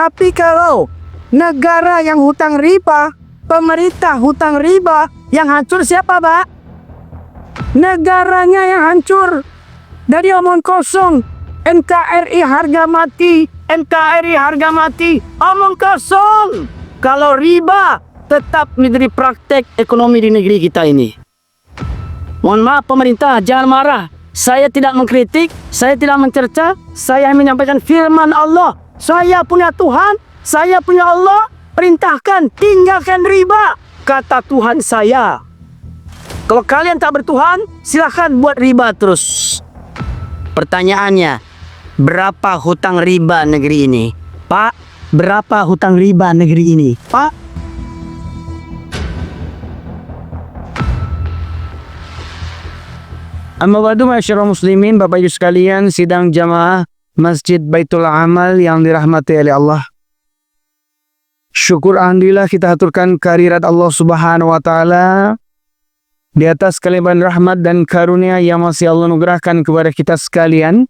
Tapi kalau negara yang hutang riba, pemerintah hutang riba, yang hancur siapa, Pak? Negaranya yang hancur. Dari omong kosong, NKRI harga mati, NKRI harga mati, omong kosong. Kalau riba tetap menjadi praktek ekonomi di negeri kita ini. Mohon maaf pemerintah, jangan marah. Saya tidak mengkritik, saya tidak mencerca, saya menyampaikan firman Allah. Saya punya Tuhan, saya punya Allah, perintahkan tinggalkan riba, kata Tuhan saya. Kalau kalian tak bertuhan, silahkan buat riba terus. Pertanyaannya, berapa hutang riba negeri ini? Pak, berapa hutang riba negeri ini? Pak? Amma ba'du ma'asyiral muslimin, Bapak Ibu sekalian, sidang jamaah Masjid Baitul Amal yang dirahmati oleh Allah. Syukur alhamdulillah kita aturkan kehadirat Allah Subhanahu wa taala di atas kelimpahan rahmat dan karunia yang masih Allah anugerahkan kepada kita sekalian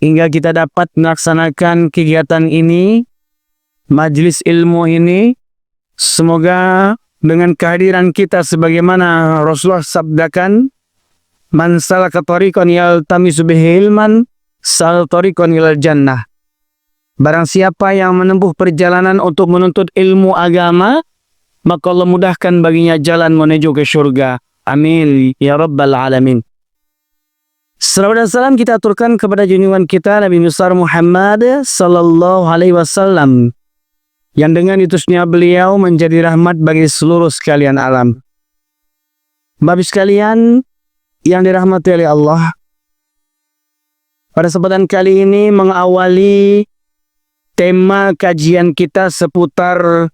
hingga kita dapat melaksanakan kegiatan ini, majlis ilmu ini. Semoga dengan kehadiran kita sebagaimana Rasulullah sabdakan, man salaka tariqan yaltamisu bihi ilman sal tariqan ilal jannah. Barang siapa yang menempuh perjalanan untuk menuntut ilmu agama, maka Allah mudahkan baginya jalan menuju ke surga. Amin ya rabbal alamin. Salawat dan salam kita aturkan kepada junjungan kita Nabi besar Muhammad sallallahu alaihi wasallam, yang dengan diutusnya beliau menjadi rahmat bagi seluruh sekalian alam. Bapak sekalian yang dirahmati oleh Allah, pada kesempatan kali ini mengawali tema kajian kita seputar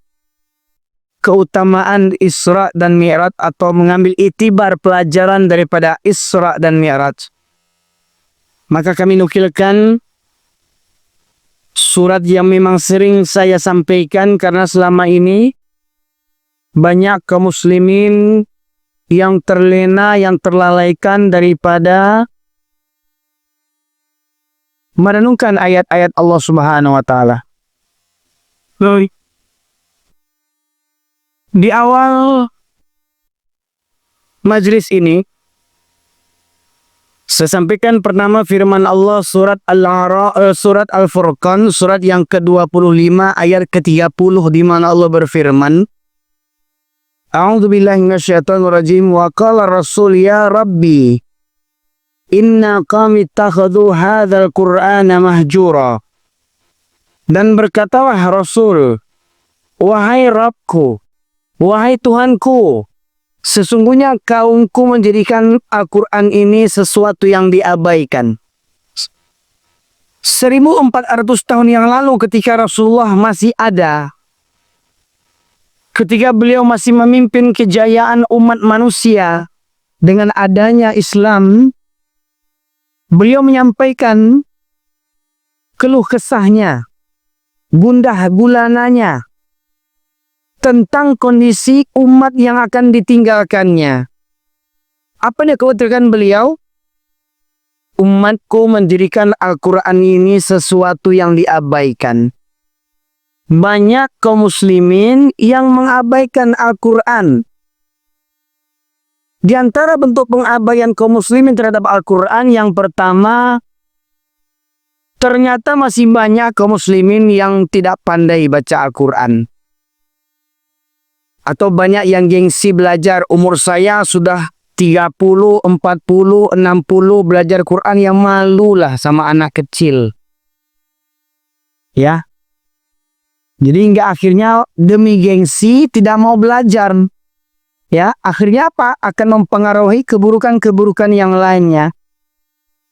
keutamaan Isra dan Mi'raj, atau mengambil itibar pelajaran daripada Isra dan Mi'raj. Maka kami nukilkan surat yang memang sering saya sampaikan karena selama ini banyak kaum muslimin yang terlena, yang terlalaikan daripada merenungkan ayat-ayat Allah Subhanahu wa taala. Di awal majlis ini saya sampaikan pertama firman Allah surat surat Al-Furqan, surat yang ke-25 ayat ke-30, di mana Allah berfirman, A'udzu billahi minasyaitonir rajim, wa qala rasul ya rabbi inna qami ittakhadhu hadzal qur'ana mahjura. Dan berkatalah Rasul, wahai Rabbku, wahai Tuhanku, sesungguhnya kaumku menjadikan Al-Quran ini sesuatu yang diabaikan. 1400 tahun yang lalu ketika Rasulullah masih ada, ketika beliau masih memimpin kejayaan umat manusia, dengan adanya Islam, beliau menyampaikan keluh kesahnya, gundah gulananya tentang kondisi umat yang akan ditinggalkannya. Apa yang dikhawatirkan beliau? Umatku mendirikan Al-Quran ini sesuatu yang diabaikan. Banyak kaum muslimin yang mengabaikan Al-Quran. Di antara bentuk pengabaian kaum muslimin terhadap Al-Quran, yang pertama, ternyata masih banyak kaum muslimin yang tidak pandai baca Al-Quran. Atau banyak yang gengsi belajar. Umur saya sudah 30, 40, 60 belajar Quran, yang malulah sama anak kecil. Ya. Jadi hingga akhirnya demi gengsi tidak mau belajar. Ya, akhirnya apa? Akan mempengaruhi keburukan-keburukan yang lainnya.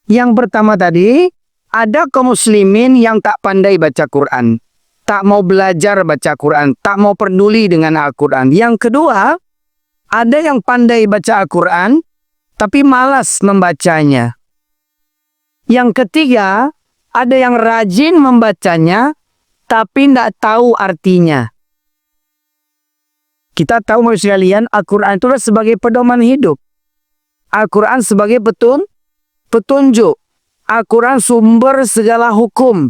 Yang pertama tadi, ada kaum muslimin yang tak pandai baca Quran, tak mau belajar baca Quran, tak mau peduli dengan Al-Quran. Yang kedua, ada yang pandai baca Al-Quran, tapi malas membacanya. Yang ketiga, ada yang rajin membacanya, tapi tidak tahu artinya. Kita tahu maksud sekalian, Al-Quran itu sebagai pedoman hidup. Al-Quran sebagai petunjuk. Al-Quran sumber segala hukum.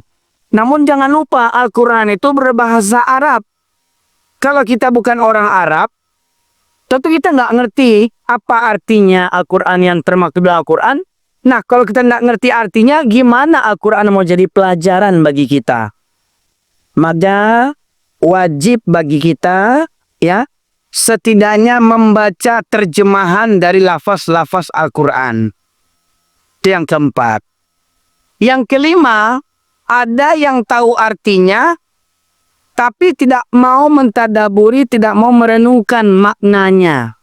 Namun jangan lupa Al-Quran itu berbahasa Arab. Kalau kita bukan orang Arab, tentu kita nggak ngerti apa artinya Al-Quran yang termaktub dalam Al-Quran. Nah, kalau kita nggak ngerti artinya, gimana Al-Quran mau jadi pelajaran bagi kita? Maka wajib bagi kita, ya, setidaknya membaca terjemahan dari lafaz-lafaz Al-Quran. Itu yang keempat. Yang kelima, ada yang tahu artinya, tapi tidak mau mentadaburi, tidak mau merenungkan maknanya.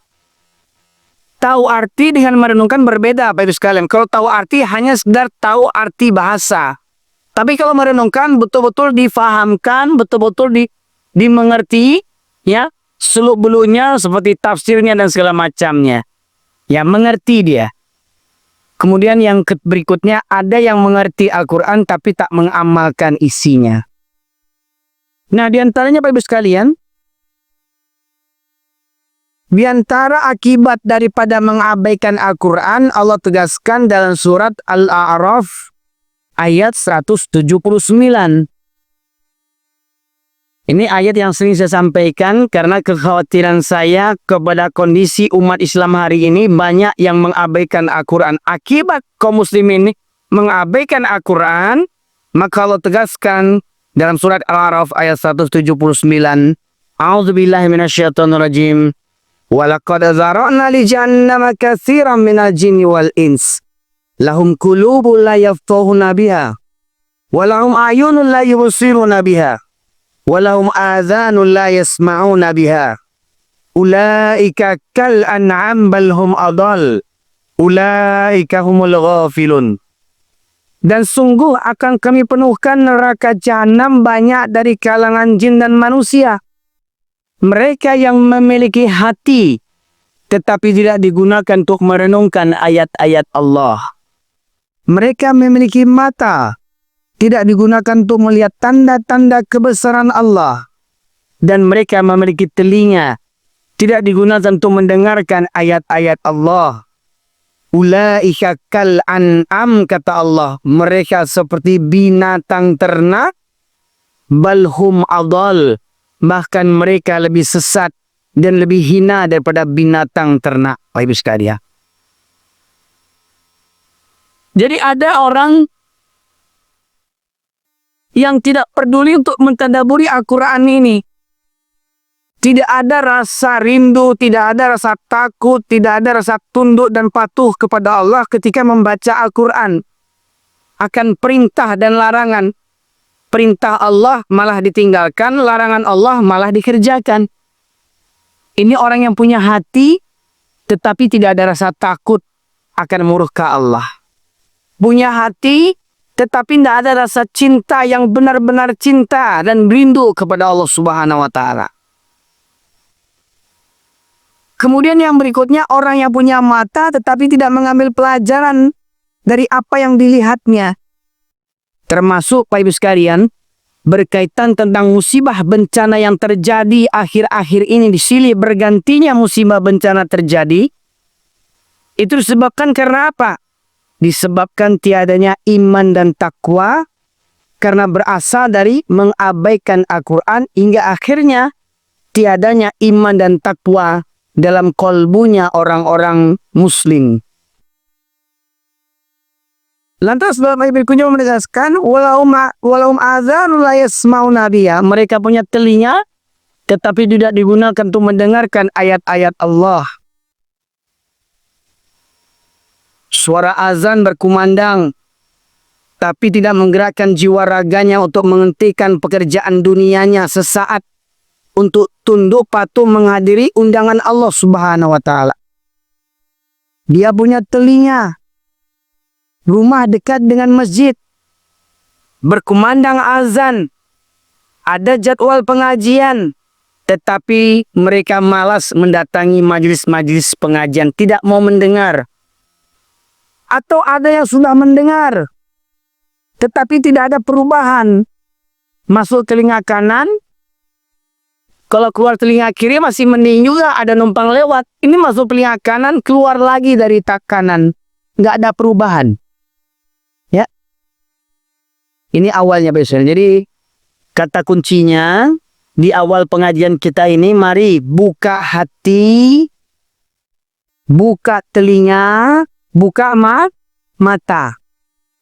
Tahu arti dengan merenungkan berbeda, Bapak Ibu sekalian. Kalau tahu arti hanya sekedar tahu arti bahasa. Tapi kalau merenungkan betul-betul difahamkan, betul-betul dimengerti, ya, seluk-beluknya seperti tafsirnya dan segala macamnya. Ya, mengerti dia. Kemudian yang berikutnya, ada yang mengerti Al-Quran tapi tak mengamalkan isinya. Nah, diantaranya Bapak Ibu sekalian, di antara akibat daripada mengabaikan Al-Quran, Allah tegaskan dalam surat Al-A'raf ayat 179. Ini ayat yang sering saya sampaikan karena kekhawatiran saya kepada kondisi umat Islam hari ini, banyak yang mengabaikan Al-Quran. Akibat kaum muslimin mengabaikan Al-Quran, maka Allah tegaskan dalam surat Al-A'raf ayat 179. A'udzubillahi minasyaitonirrajim. Walaqad zara'na li jahannama katsiran minal jinni wal ins. Lahum qulubun la yafqahuna biha. Walahum a'yunun la yubsiruna biha. Walahum adhanun la yasma'una biha. Ulaika kal an'am bal hum adall. Ulaika humul ghafilun. Dan sungguh akan kami penuhkan neraka jahanam banyak dari kalangan jin dan manusia. Mereka yang memiliki hati, tetapi tidak digunakan untuk merenungkan ayat-ayat Allah. Mereka memiliki mata, tidak digunakan untuk melihat tanda-tanda kebesaran Allah. Dan mereka memiliki telinga, tidak digunakan untuk mendengarkan ayat-ayat Allah. Ulaika kal an'am, kata Allah. Mereka seperti binatang ternak, balhum adall. Bahkan mereka lebih sesat dan lebih hina daripada binatang ternak, Bapak Ibu sekalian. Jadi ada orang yang tidak peduli untuk mentadaburi Al-Quran ini. Tidak ada rasa rindu, tidak ada rasa takut, tidak ada rasa tunduk dan patuh kepada Allah ketika membaca Al-Quran. Akan perintah dan larangan. Perintah Allah malah ditinggalkan, larangan Allah malah dikerjakan. Ini orang yang punya hati, tetapi tidak ada rasa takut akan murka Allah. Punya hati, tetapi tidak ada rasa cinta yang benar-benar cinta dan rindu kepada Allah Subhanahu wa Ta'ala. Kemudian yang berikutnya, orang yang punya mata, tetapi tidak mengambil pelajaran dari apa yang dilihatnya. Termasuk, Bapak Ibu sekalian, berkaitan tentang musibah bencana yang terjadi akhir-akhir ini, di silih bergantinya musibah bencana terjadi. Itu disebabkan karena apa? Disebabkan tiadanya iman dan takwa, karena berasal dari mengabaikan Al-Quran, hingga akhirnya tiadanya iman dan takwa dalam kolbunya orang-orang muslim. Lantas Bapak Ibu berikutnya menegaskan, walahum adzanun la yasma'una biha. Mereka punya telinga, tetapi tidak digunakan untuk mendengarkan ayat-ayat Allah. Suara azan berkumandang, tapi tidak menggerakkan jiwa raganya untuk menghentikan pekerjaan dunianya sesaat untuk tunduk patuh menghadiri undangan Allah Subhanahu wa Ta'ala. Dia punya telinga, rumah dekat dengan masjid, berkumandang azan, ada jadwal pengajian, tetapi mereka malas mendatangi majelis-majelis pengajian, tidak mau mendengar. Atau ada yang sudah mendengar, tetapi tidak ada perubahan. Masuk telinga kanan, kalau keluar telinga kiri masih mending juga, ada numpang lewat. Ini masuk telinga kanan, keluar lagi dari tak kanan. Nggak ada perubahan. Ya. Ini awalnya besok. Jadi kata kuncinya di awal pengajian kita ini, mari buka hati, buka telinga, buka mata.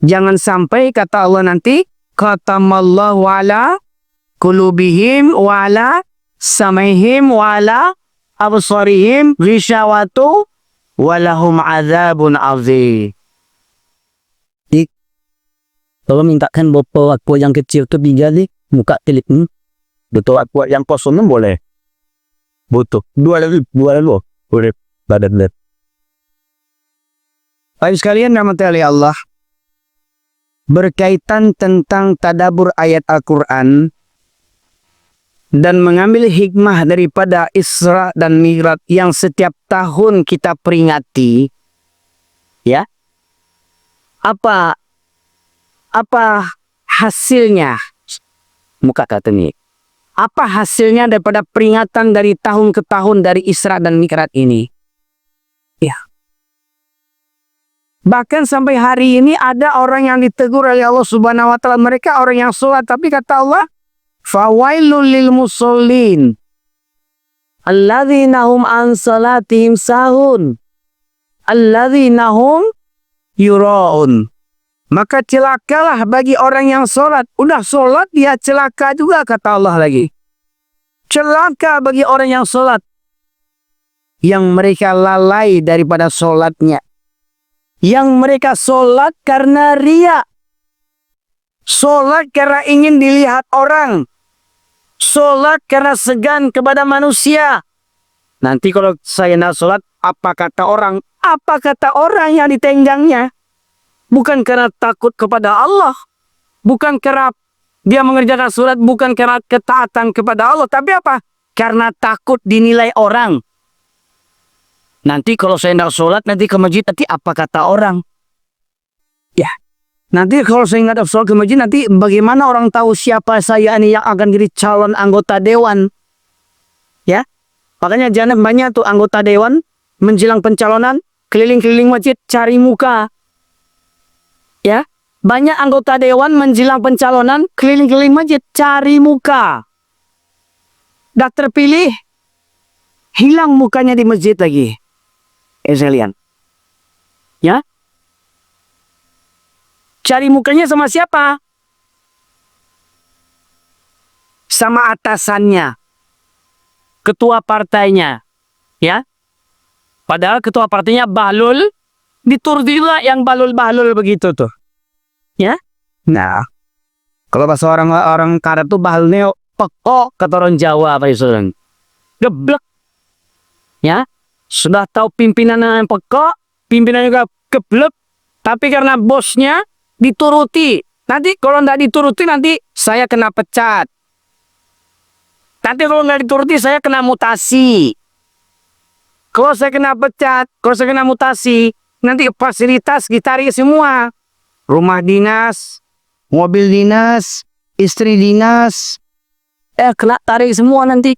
Jangan sampai kata Allah nanti, khatamallahu ala qulubihim wa ala sam'ihim wa ala absarihim ghishawatu walahum azabun azim. Kalau mintakan bapak aku yang kecil tu bijali muka telik. Betul aku yang kosong boleh. Butuh. Dua lagi. Boleh. Badan. Baik sekalian rahmati oleh Allah. Berkaitan tentang tadabbur ayat Al-Quran dan mengambil hikmah daripada Isra dan Mi'raj yang setiap tahun kita peringati, ya, apa hasilnya? Muka kata ni. Apa hasilnya daripada peringatan dari tahun ke tahun dari Isra dan Mi'raj ini? Ya. Bahkan sampai hari ini ada orang yang ditegur oleh Allah Subhanahu wa taala, mereka orang yang sholat, tapi kata Allah, fawailul lil musallin alladzina hum an salatihim sahun alladzina hum yuraun. Maka celakalah bagi orang yang sholat. Udah sholat dia celaka juga kata Allah lagi. Celaka bagi orang yang sholat, yang mereka lalai daripada sholatnya, yang mereka sholat karena riya, sholat karena ingin dilihat orang, sholat karena segan kepada manusia. Nanti kalau saya nak sholat, apa kata orang? Apa kata orang yang ditenggangnya? Bukan karena takut kepada Allah, bukan karena dia mengerjakan sholat, bukan karena ketaatan kepada Allah, tapi apa? Karena takut dinilai orang. Nanti kalau saya tidak sholat, nanti ke masjid, nanti apa kata orang? Ya, nanti kalau saya nggak sholat ke masjid, nanti bagaimana orang tahu siapa saya ini yang akan jadi calon anggota dewan? Ya, makanya jangan banyak tuh anggota dewan menjelang pencalonan keliling-keliling masjid cari muka. Ya, banyak anggota dewan menjelang pencalonan keliling-keliling masjid cari muka. Dah terpilih, hilang mukanya di masjid lagi. Sekalian. Ya. Cari mukanya sama siapa? Sama atasannya. Ketua partainya. Ya. Padahal ketua partainya Bahlul, diturutilah yang Bahlul begitu tuh. Ya. Nah. Kalau bahasa orang Arab tuh Bahlulnya pekok kata orang Jawa apa itu? Geblek. Ya. Sudah tahu pimpinan yang pekok, pimpinan juga geblek, tapi karena bosnya dituruti. Nanti kalau tidak dituruti nanti saya kena pecat. Nanti kalau nggak dituruti saya kena mutasi. Kalau saya kena pecat, kalau saya kena mutasi, nanti fasilitas ditarik semua. Rumah dinas, mobil dinas, istri dinas. Kena tarik semua nanti.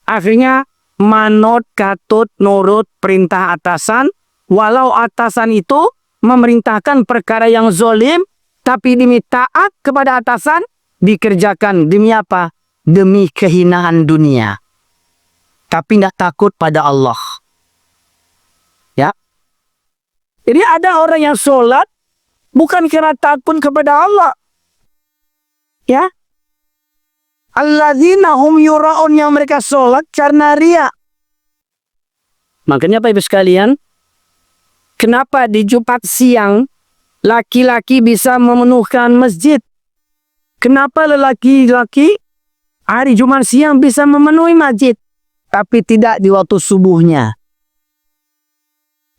Akhirnya manut katut nurut perintah atasan. Walau atasan itu memerintahkan perkara yang zolim, tapi demi taat kepada atasan, dikerjakan demi apa? Demi kehinaan dunia. Tapi tidak takut pada Allah. Ya. Jadi ada orang yang sholat bukan karena takut kepada Allah. Ya. Alladzina hum yura'un, yang mereka sholat karena riya. Makanya Bapak Ibu sekalian, kenapa di Jumat siang laki-laki bisa memenuhkan masjid? Kenapa lelaki-laki hari Jumat siang bisa memenuhi masjid, tapi tidak di waktu subuhnya?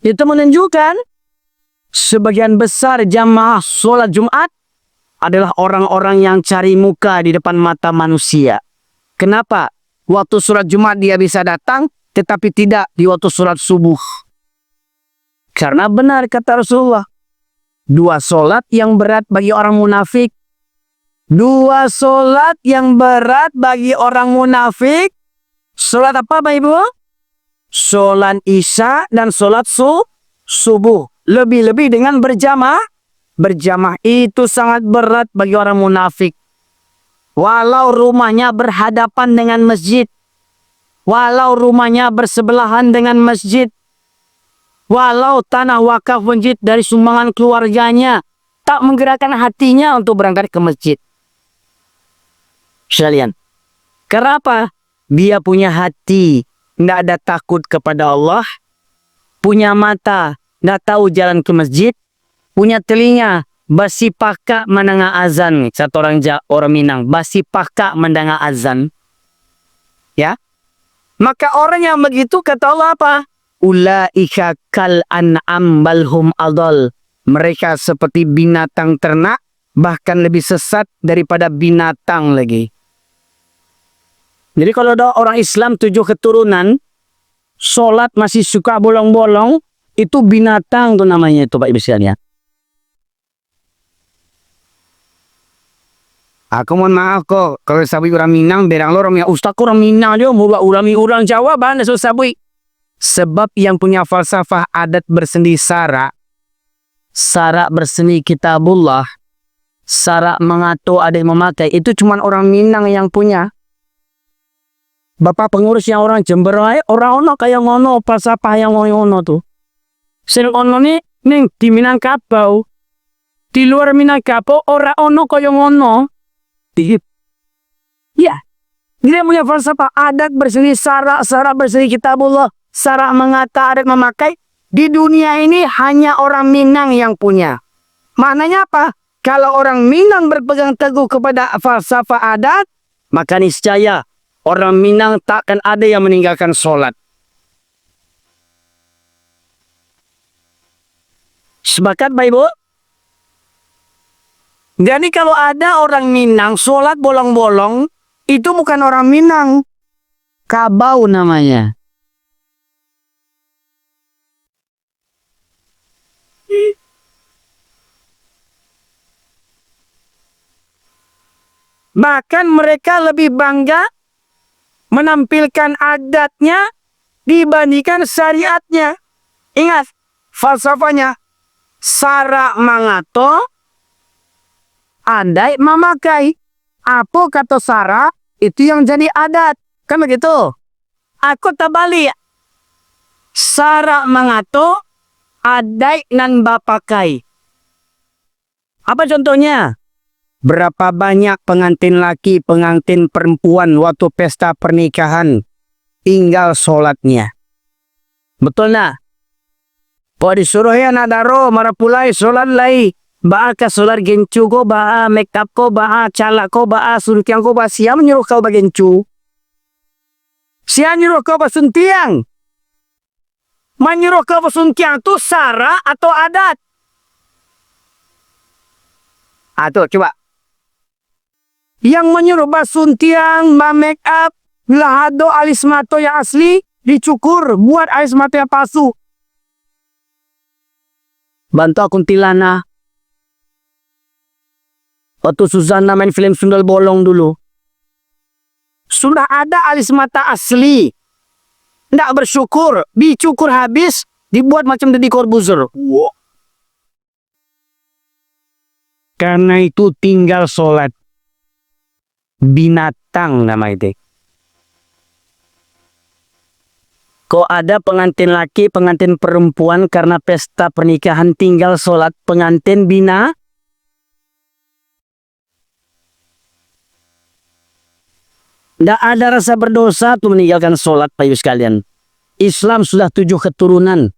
Itu menunjukkan sebagian besar jamaah sholat Jumat adalah orang-orang yang cari muka di depan mata manusia. Kenapa? Waktu sholat Jumat dia bisa datang, tetapi tidak di waktu sholat subuh. Karena benar kata Rasulullah, dua sholat yang berat bagi orang munafik. Dua sholat yang berat bagi orang munafik. Sholat apa Bapak Ibu? Sholat Isya dan sholat subuh. Lebih-lebih dengan berjamaah. berjamaah itu sangat berat bagi orang munafik. Walau rumahnya berhadapan dengan masjid, walau rumahnya bersebelahan dengan masjid, walau tanah wakaf masjid dari sumbangan keluarganya, tak menggerakkan hatinya untuk berangkat ke masjid. Sekalian, kenapa? Dia punya hati, tidak ada takut kepada Allah, punya mata, tidak tahu jalan ke masjid, punya telinga, basi pakak mendengar azan. Satu orang Minang, basi pakak mendengar azan. Ya, maka orang yang begitu kata Allah apa? Ulaika kal an'am balhum adol. Mereka seperti binatang ternak, bahkan lebih sesat daripada binatang lagi. Jadi kalau ada orang Islam 7 keturunan, sholat masih suka bolong-bolong, itu binatang tuh namanya itu Pak Ibu sekalian. Aku mohon maaf kok, kalau sabui orang Minang, berang lo orang Ustaz orang Minang dia, mau orang Jawa, bahkan so sabui. Sebab yang punya falsafah adat berseni sara berseni kitabullah, sara mengatur ada yang memakai, itu cuma orang Minang yang punya. Bapak pengurus yang orang Jember, orang ono kayak ngono, falsafah yang ngono tuh. Sing ono nih di Minangkabau, di luar Minangkabau, orang ono kayak ngono. Ya, dia punya falsafah adat berseni sara berseni kitabullah, sara mengata adat memakai. Di dunia ini hanya orang Minang yang punya. Maknanya apa? Kalau orang Minang berpegang teguh kepada falsafah adat, maka niscaya orang Minang takkan ada yang meninggalkan sholat. Sepakat Pak Ibu? Jadi kalau ada orang Minang sholat bolong-bolong, itu bukan orang Minang. Kabau namanya. Bahkan mereka lebih bangga menampilkan adatnya dibandingkan syariatnya. Ingat, falsafahnya. Sara mangato, andai memakai. Apa kata sara, itu yang jadi adat. Kan begitu? Aku tabalik. Sara mangato, adai nan bapakai. Apa contohnya? Berapa banyak pengantin laki, pengantin perempuan waktu pesta pernikahan tinggal sholatnya. Betul nak? Kau disuruh ya nak daro, marapulai sholat lai. Ba'a ka sholat gencu ko, ba'a make up ko, ba'a calak ko, ba'a suntiang ko, ba'a siapa menyuruh kau bagencu? Siapa menyuruh kau basuntiang? Menyuruh kau basuntiang itu sara atau adat? Tuh coba. Yang menyuruh basuntiang, make up, lahado alis mato yang asli, dicukur, buat alis mato yang palsu. Bantu kuntilana. Waktu Suzana main film Sundal Bolong dulu. Sudah ada alis mata asli. Nggak bersyukur, dicukur habis, dibuat macam Deddy Corbuzier. Wow. Karena itu tinggal sholat. Binatang nama itu. Kok ada pengantin laki, pengantin perempuan karena pesta pernikahan tinggal sholat pengantin bina? Tidak ada rasa berdosa tuh meninggalkan sholat Pak Ibu sekalian. Islam sudah 7 keturunan.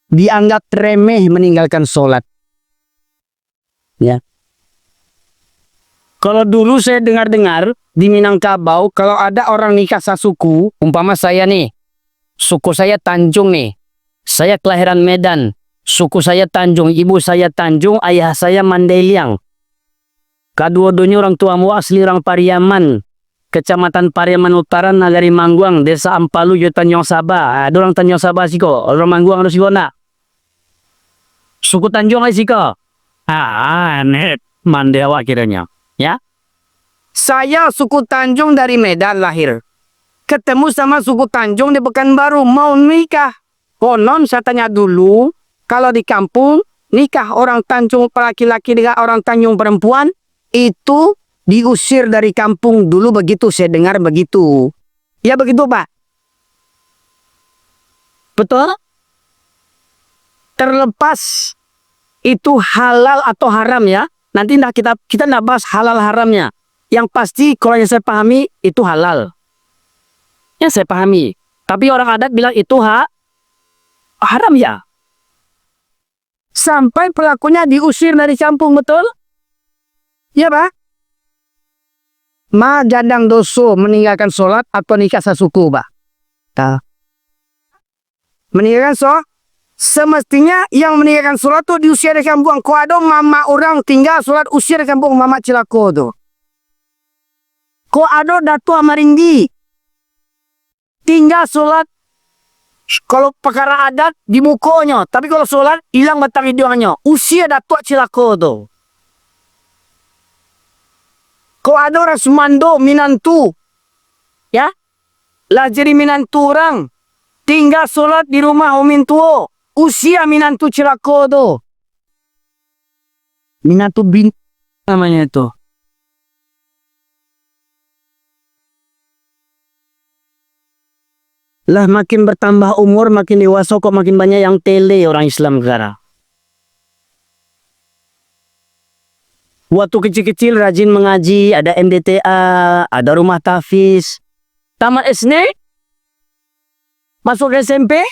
Dianggap remeh meninggalkan sholat. Ya. Kalau dulu saya dengar-dengar di Minangkabau, kalau ada orang nikah sasuku, umpama saya nih, suku saya Tanjung nih, saya kelahiran Medan, suku saya Tanjung, ibu saya Tanjung, ayah saya Mandailing. Kedua-duanya orang tuamu asli orang Pariaman, Kecamatan Pariaman Utara, Nagari Mangguang, Desa Ampalu, Tanjung Sabah. Ada orang Tanjung Sabah sih kok, orang Mangguang harus gona. Suku Tanjung sih kok. Net Mandewa kiranya. Ya, saya suku Tanjung dari Medan lahir. Ketemu sama suku Tanjung di Pekanbaru mau nikah. Konon saya tanya dulu, kalau di kampung nikah orang Tanjung laki-laki dengan orang Tanjung perempuan, itu diusir dari kampung dulu begitu saya dengar begitu. Ya begitu Pak? Betul? Terlepas itu halal atau haram ya. Nanti kita nggak bahas halal haramnya. Yang pasti kalau yang saya pahami itu halal. Yang saya pahami. Tapi orang adat bilang itu haram ya. Sampai pelakunya diusir dari kampung, betul? Ya Pak? Ma jadang doso meninggalkan sholat atau nikah sasuku Pak? Meninggalkan sholat? Semestinya yang meninggalkan sholat tuh diusir dari kampung. Kau ada mama orang tinggal sholat usir dari kampung mama cilako tuh. Kau ada datu amaringgi tinggal sholat. Kalau perkara adat di mukonya, tapi kalau sholat hilang batang hidungnya. Usia datuk cilako tu. Kau ada orang Sumando Minantu, ya, lah jadi Minantu orang tinggal sholat di rumah Umin Tuo. Usia Minantu cilako tu. Minantu bin namanya itu. Lah makin bertambah umur, makin dewasa kok makin banyak yang tele orang Islam sekarang. Waktu kecil-kecil rajin mengaji, ada MDTA, ada rumah tahfiz. Tamat SD, masuk SMP,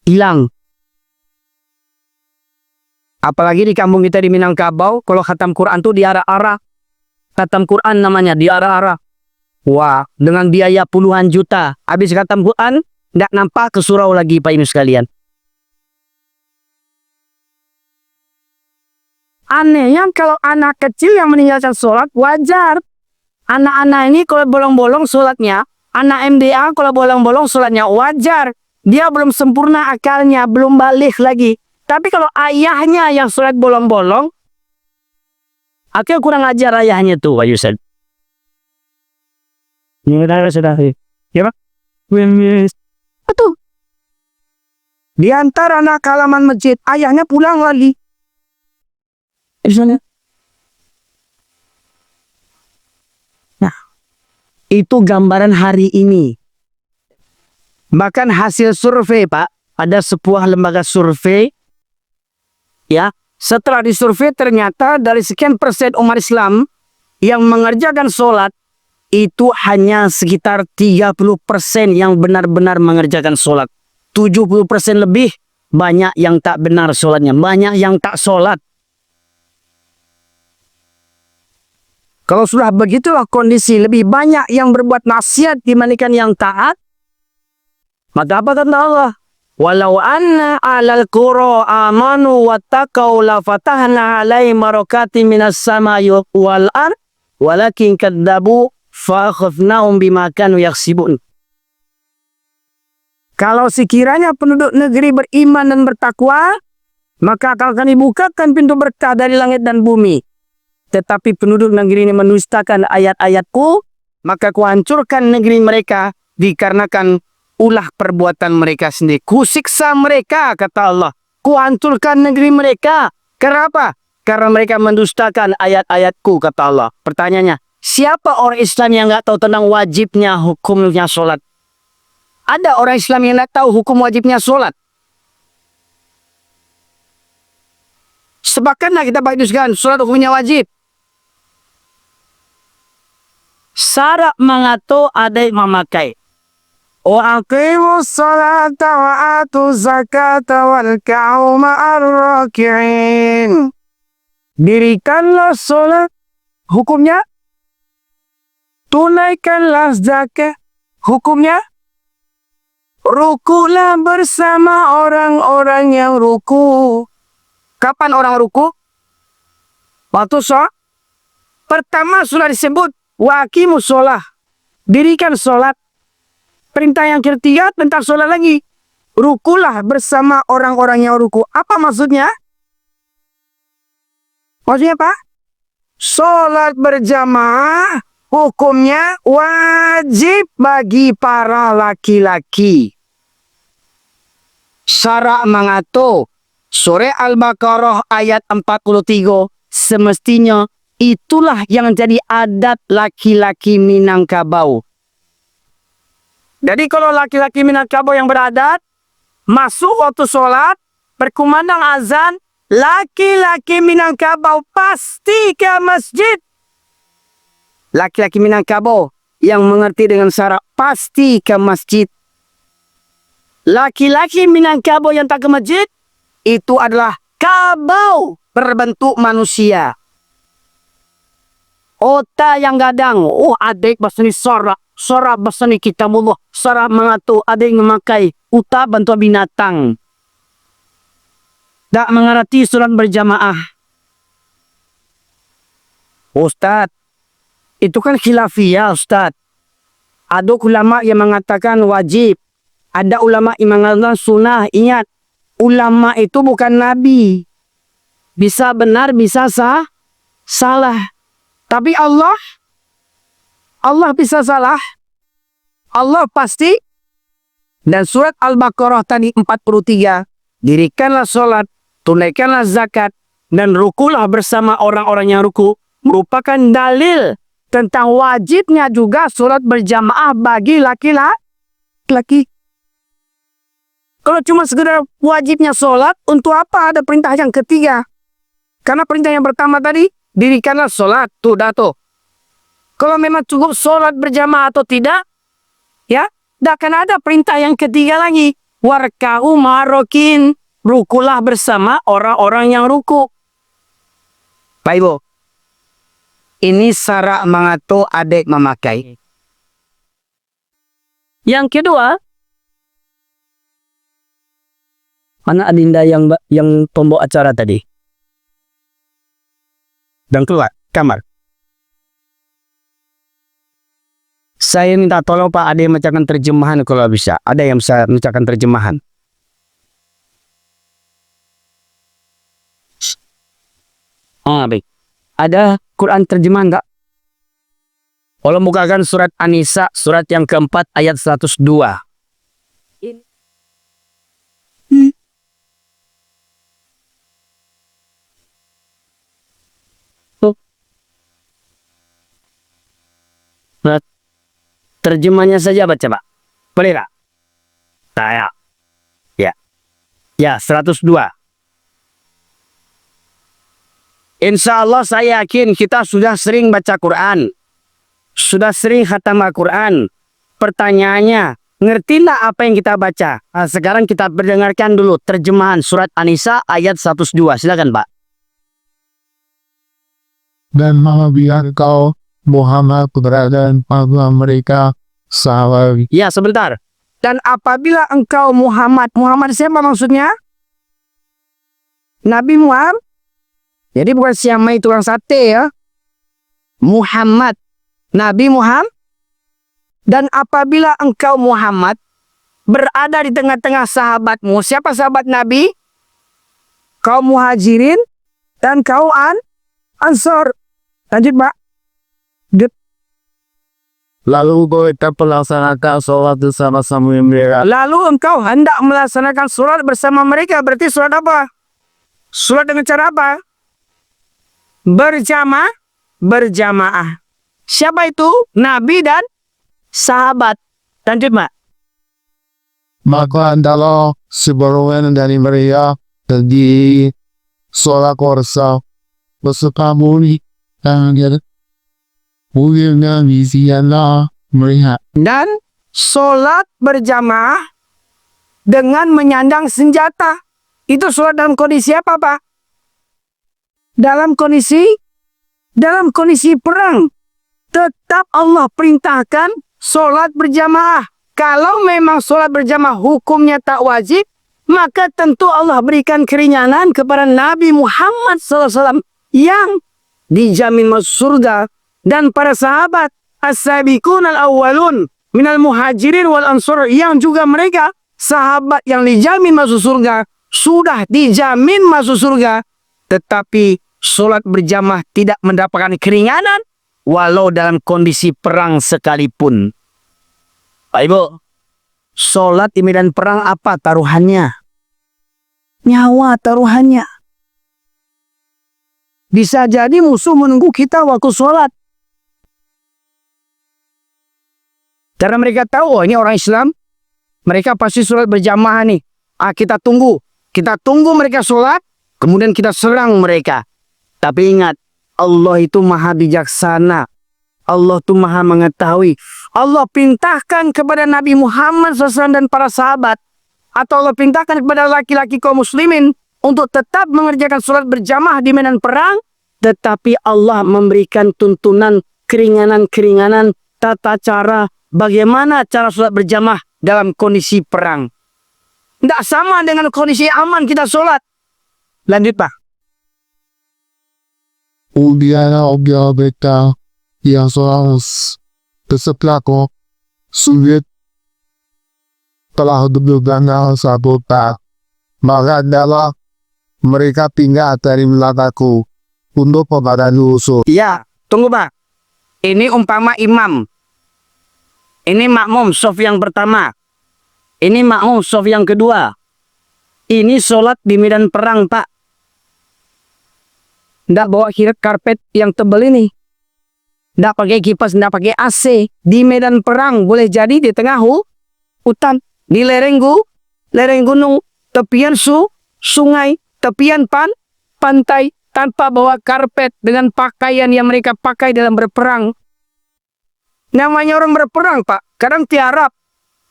hilang. Apalagi di kampung kita di Minangkabau, kalau khatam Quran tuh diarah-arah. Khatam Quran namanya, diarah-arah. Wah, dengan biaya puluhan juta. Habis khatam Quran, tidak nampak ke surau lagi Pak Ibu sekalian. Anehnya kalau anak kecil yang meninggalkan sholat, wajar. Anak-anak ini kalau bolong-bolong sholatnya, anak MDA kalau bolong-bolong sholatnya, wajar. Dia belum sempurna akalnya, belum balik lagi. Tapi kalau ayahnya yang sholat bolong-bolong, akhirnya kurang ajar ayahnya tuh, Pak Yusuf. Ya Pak? Betul. Di antara anak halaman masjid, ayahnya pulang lagi. Nah, itu gambaran hari ini. Bahkan hasil survei Pak, ada sebuah lembaga survei, ya, setelah disurvei ternyata dari sekian persen umat Islam yang mengerjakan sholat, itu hanya sekitar 30% yang benar-benar mengerjakan sholat. 70% lebih banyak yang tak benar sholatnya. Banyak yang tak sholat. Kalau sudah begitulah kondisi, lebih banyak yang berbuat maksiat dibandingkan yang taat, maka apa kata Allah? Walau anna alal qura amanu wattaqau la fatahna alaihim barakatin minas samai wal ard walakin kadzabu fa'akhadnahum bima kanu yaksibun. Kalau sekiranya penduduk negeri beriman dan bertakwa, maka akan dibukakan pintu berkah dari langit dan bumi. Tetapi penduduk negeri ini mendustakan ayat-ayatku, maka kuhancurkan negeri mereka dikarenakan ulah perbuatan mereka sendiri. Kusiksa mereka, kata Allah. Kuhancurkan negeri mereka. Kenapa? Karena mereka mendustakan ayat-ayatku, kata Allah. Pertanyaannya, siapa orang Islam yang nggak tahu tentang wajibnya hukumnya sholat? Ada orang Islam yang nggak tahu hukum wajibnya sholat? Sepakatlah kita bahaskan sholat hukumnya wajib. Syarat mengatur ada yang memakai. Wa aqimus salata wa atu zakata wal ka'u ma'ar raki'in. Dirikanlah sholat. Hukumnya? Tunaikanlah zakat. Hukumnya? Rukulah bersama orang-orang yang ruku. Kapan orang ruku? Waktu sholat. Pertama sudah disebut waqimus sholah. Dirikan sholat. Perintah yang ketiga tentang sholat lagi. Rukulah bersama orang-orang yang ruku. Apa maksudnya? Maksudnya apa? Sholat berjamaah hukumnya wajib bagi para laki-laki. Syara' mengatur Surah Al-Baqarah ayat 43, semestinya itulah yang jadi adat laki-laki Minangkabau. Jadi kalau laki-laki Minangkabau yang beradat, masuk waktu sholat, berkumandang azan, laki-laki Minangkabau pasti ke masjid. Laki-laki Minangkabau yang mengerti dengan syarat pasti ke masjid. Laki-laki Minangkabau yang tak ke masjid, itu adalah kabau berbentuk manusia. Otak yang gadang, adik basani sora basani kitabullah, sora mengatu adik memakai uta bantuan binatang. Tak mengerti surat berjamaah. Ustaz, itu kan khilafiyah Ustaz. Ada ulama yang mengatakan wajib. Ada ulama yang mengatakan sunnah. Ingat, ulama itu bukan nabi. Bisa benar, bisa salah. Tapi Allah bisa salah. Allah pasti. Dan surat Al-Baqarah tadi 43. Dirikanlah sholat, tunaikanlah zakat, dan rukulah bersama orang-orang yang ruku. Merupakan dalil tentang wajibnya juga sholat berjamaah bagi laki-laki. Kalau cuma sekedar wajibnya sholat, untuk apa ada perintah yang ketiga? Karena perintah yang pertama tadi, dirikanlah sholat. Tuh. Kalau memang cukup sholat berjamaah atau tidak, ya, tidak akan ada perintah yang ketiga lagi. Warka'u marokin, rukulah bersama orang-orang yang ruku. Pak Ibu, ini syarat mengatur adik memakai. Yang kedua, mana adinda yang pembawa acara tadi? Dan keluar kamar. Saya minta tolong Pak Ade mencatatkan terjemahan kalau bisa. Ada yang bisa mencatatkan terjemahan? Baik. Ada Quran terjemahan enggak? Kalau bukakan surat An-Nisa, surat yang keempat ayat 102. Terjemahnya saja baca Pak. Boleh tak? Saya. Ya 102. Insya Allah saya yakin kita sudah sering baca Quran. Sudah sering khatam Al-Quran. Pertanyaannya, ngerti tak apa yang kita baca? Sekarang kita mendengarkan dulu terjemahan surat An-Nisa ayat 102. Silakan Pak. Dan apabila engkau Muhammad keberadaan pada mereka sahabat. Ya sebentar. Dan apabila engkau Muhammad siapa maksudnya? Nabi Muhammad. Jadi bukan siamai tukang sate ya. Muhammad. Nabi Muhammad. Dan apabila engkau Muhammad berada di tengah-tengah sahabatmu. Siapa sahabat Nabi? Kaum Muhajirin dan kaum Ansor. Lanjut Pak. Lalu kita melaksanakan sholat bersama-sama mereka. Lalu engkau hendak melaksanakan sholat bersama mereka. Berarti sholat apa? Sholat dengan cara apa? Berjamaah. Siapa itu? Nabi dan sahabat. Lanjut Mak. Maka adalah sebagian dari mereka di sholat korsa beserta muli dan Mungkinnya visianlah melihat. Dan sholat berjamaah dengan menyandang senjata. Itu sholat dalam kondisi apa Pak? Dalam kondisi perang. Tetap Allah perintahkan sholat berjamaah. Kalau memang sholat berjamaah hukumnya tak wajib, maka tentu Allah berikan keringanan kepada Nabi Muhammad SAW yang dijamin masuk surga. Dan para sahabat as-sabiqun al-awwalun minal muhajirin wal ansor yang juga mereka sahabat yang dijamin masuk surga, sudah dijamin masuk surga, tetapi sholat berjamaah tidak mendapatkan keringanan walau dalam kondisi perang sekalipun. Pak Ibu, sholat di medan perang apa taruhannya? nyawa taruhannya. Bisa jadi musuh menunggu kita waktu sholat. Karena mereka tahu, oh ini orang Islam, mereka pasti sholat berjamaah nih. Kita tunggu mereka sholat, kemudian kita serang mereka. Tapi ingat, Allah itu maha bijaksana. Allah itu maha mengetahui. Allah pintahkan kepada Nabi Muhammad SAW dan para sahabat, atau Allah pintahkan kepada laki-laki kaum muslimin untuk tetap mengerjakan sholat berjamaah di medan perang, tetapi Allah memberikan tuntunan keringanan-keringanan tata cara bagaimana cara sholat berjamaah dalam kondisi perang. Tidak sama dengan kondisi aman kita sholat. Lanjut Pak. Ubiana obya beta yang seorang peseplako sulit telah berbenah satu tak. Maka adalah mereka pindah dari belakangku untuk kepada usul. Ya, tunggu Pak. Ini umpama imam. Ini makmum sof yang pertama. Ini makmum sof yang kedua. Ini sholat di medan perang Pak. Nggak bawa karpet yang tebal ini. Nggak pakai kipas, nggak pakai AC. Di medan perang boleh jadi di tengah hutan. Di lereng gunung, tepian sungai, tepian pantai. Tanpa bawa karpet dengan pakaian yang mereka pakai dalam berperang. Namanya orang berperang Pak. Kadang tiarap.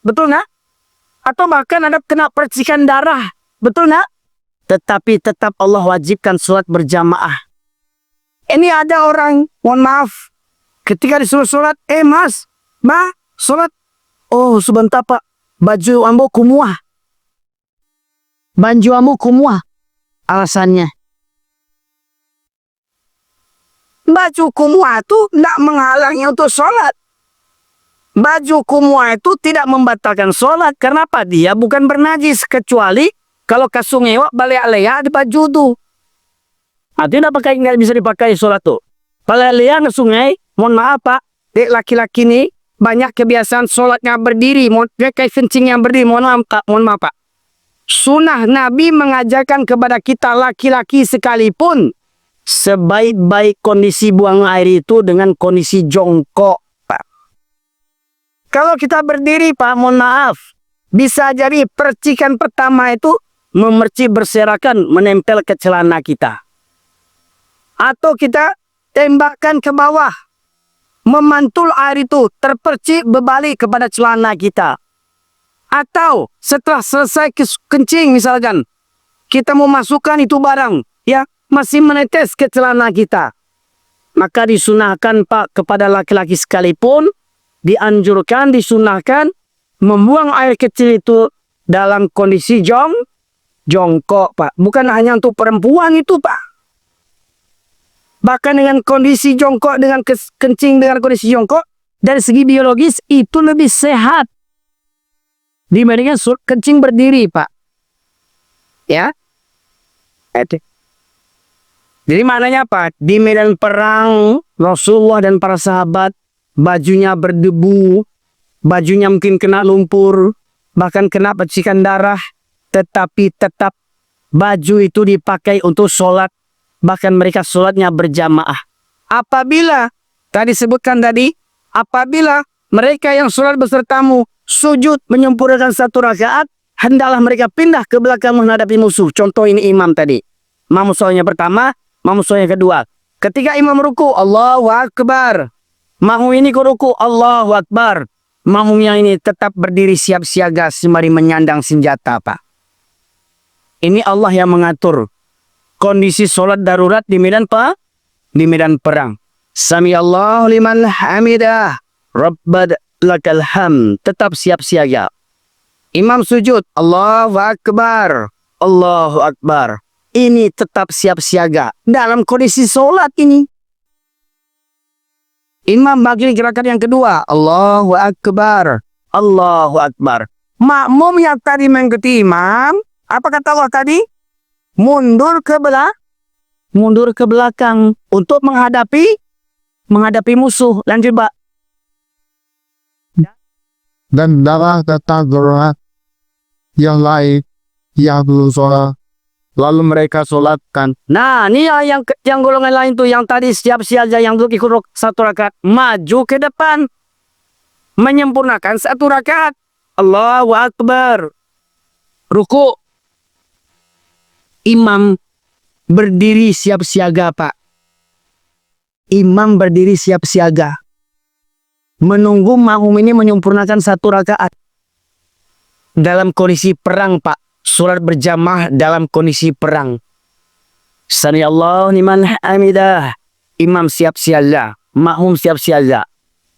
Betul nggak? Atau bahkan ada kena percikan darah. Betul nggak? Tetapi tetap Allah wajibkan sholat berjamaah. Ini ada orang, mohon maaf, ketika disuruh sholat, mas, sholat. Oh sebentar Pak, baju ambo kumuah. Baju ambo kumuah. Alasannya, baju kumuah itu tidak menghalangi untuk sholat. Baju kumuah itu tidak membatalkan sholat. Kenapa? Dia bukan bernajis. Kecuali kalau ke sungai balik alea di baju itu. Tidak pakai, nggak bisa dipakai sholat tuh. Balik alea ke sungai, mohon maaf Pak, dek laki-laki ini banyak kebiasaan sholatnya berdiri. Kayak kencing yang berdiri, mohon maaf Pak. Sunnah Nabi mengajarkan kepada kita laki-laki sekalipun, sebaik-baik kondisi buang air itu dengan kondisi jongkok Pak. Kalau kita berdiri Pak, mohon maaf, bisa jadi percikan pertama itu memercik berserakan menempel ke celana kita. Atau kita tembakkan ke bawah, memantul air itu terpercik berbalik kepada celana kita. Atau setelah selesai kencing misalkan, kita mau masukkan itu barang, ya masih menetes ke celana kita. Maka disunahkan Pak kepada laki-laki sekalipun, dianjurkan, disunahkan membuang air kecil itu dalam kondisi jongkok Pak. Bukan hanya untuk perempuan itu Pak. Bahkan dengan kondisi jongkok, dengan kencing dengan kondisi jongkok, dari segi biologis itu lebih sehat dibandingkan kencing berdiri Pak. Ya. Jadi maknanya apa? Di medan perang Rasulullah dan para sahabat bajunya berdebu, bajunya mungkin kena lumpur, bahkan kena percikan darah, tetapi tetap baju itu dipakai untuk sholat. Bahkan mereka sholatnya berjamaah. Apabila apabila mereka yang sholat besertamu sujud menyempurnakan satu rakaat, hendaklah mereka pindah ke belakang menghadapi musuh. Contoh ini imam tadi. Imam sholatnya pertama, imam sholatnya kedua. Ketika imam ruku, Allahu Akbar. Makmum ini ruku, Allahu Akbar. Makmumnya ini tetap berdiri siap siaga sembari menyandang senjata Pak. Ini Allah yang mengatur kondisi sholat darurat di medan perang. Sami Allahu liman hamidah, Rabbana lakal hamd. Tetap siap siaga. Imam sujud, Allahu Akbar, Allahu Akbar. Ini tetap siap siaga dalam kondisi sholat ini. Imam bagi gerakan yang kedua, Allahu Akbar, Allahu Akbar. Makmum yang tadi mengikuti imam, apa kata Allah tadi? Mundur ke belakang untuk menghadapi musuh. Lanjut Pak. Dan darah datang gerak yang lain yang belum sholat lalu mereka solatkan. Nah, ini yang golongan lain tuh, yang tadi siap siaga yang dulu ikut satu rakaat, maju ke depan, menyempurnakan satu rakaat. Allahu Akbar. Ruku. Imam berdiri siap siaga, Pak. Imam berdiri siap siaga, menunggu makmum ini menyempurnakan satu rakaat. Dalam kondisi perang, Pak. Sholat berjamaah dalam kondisi perang. Sami Allahu liman hamidah. Imam siap siaga, makmum siap siaga.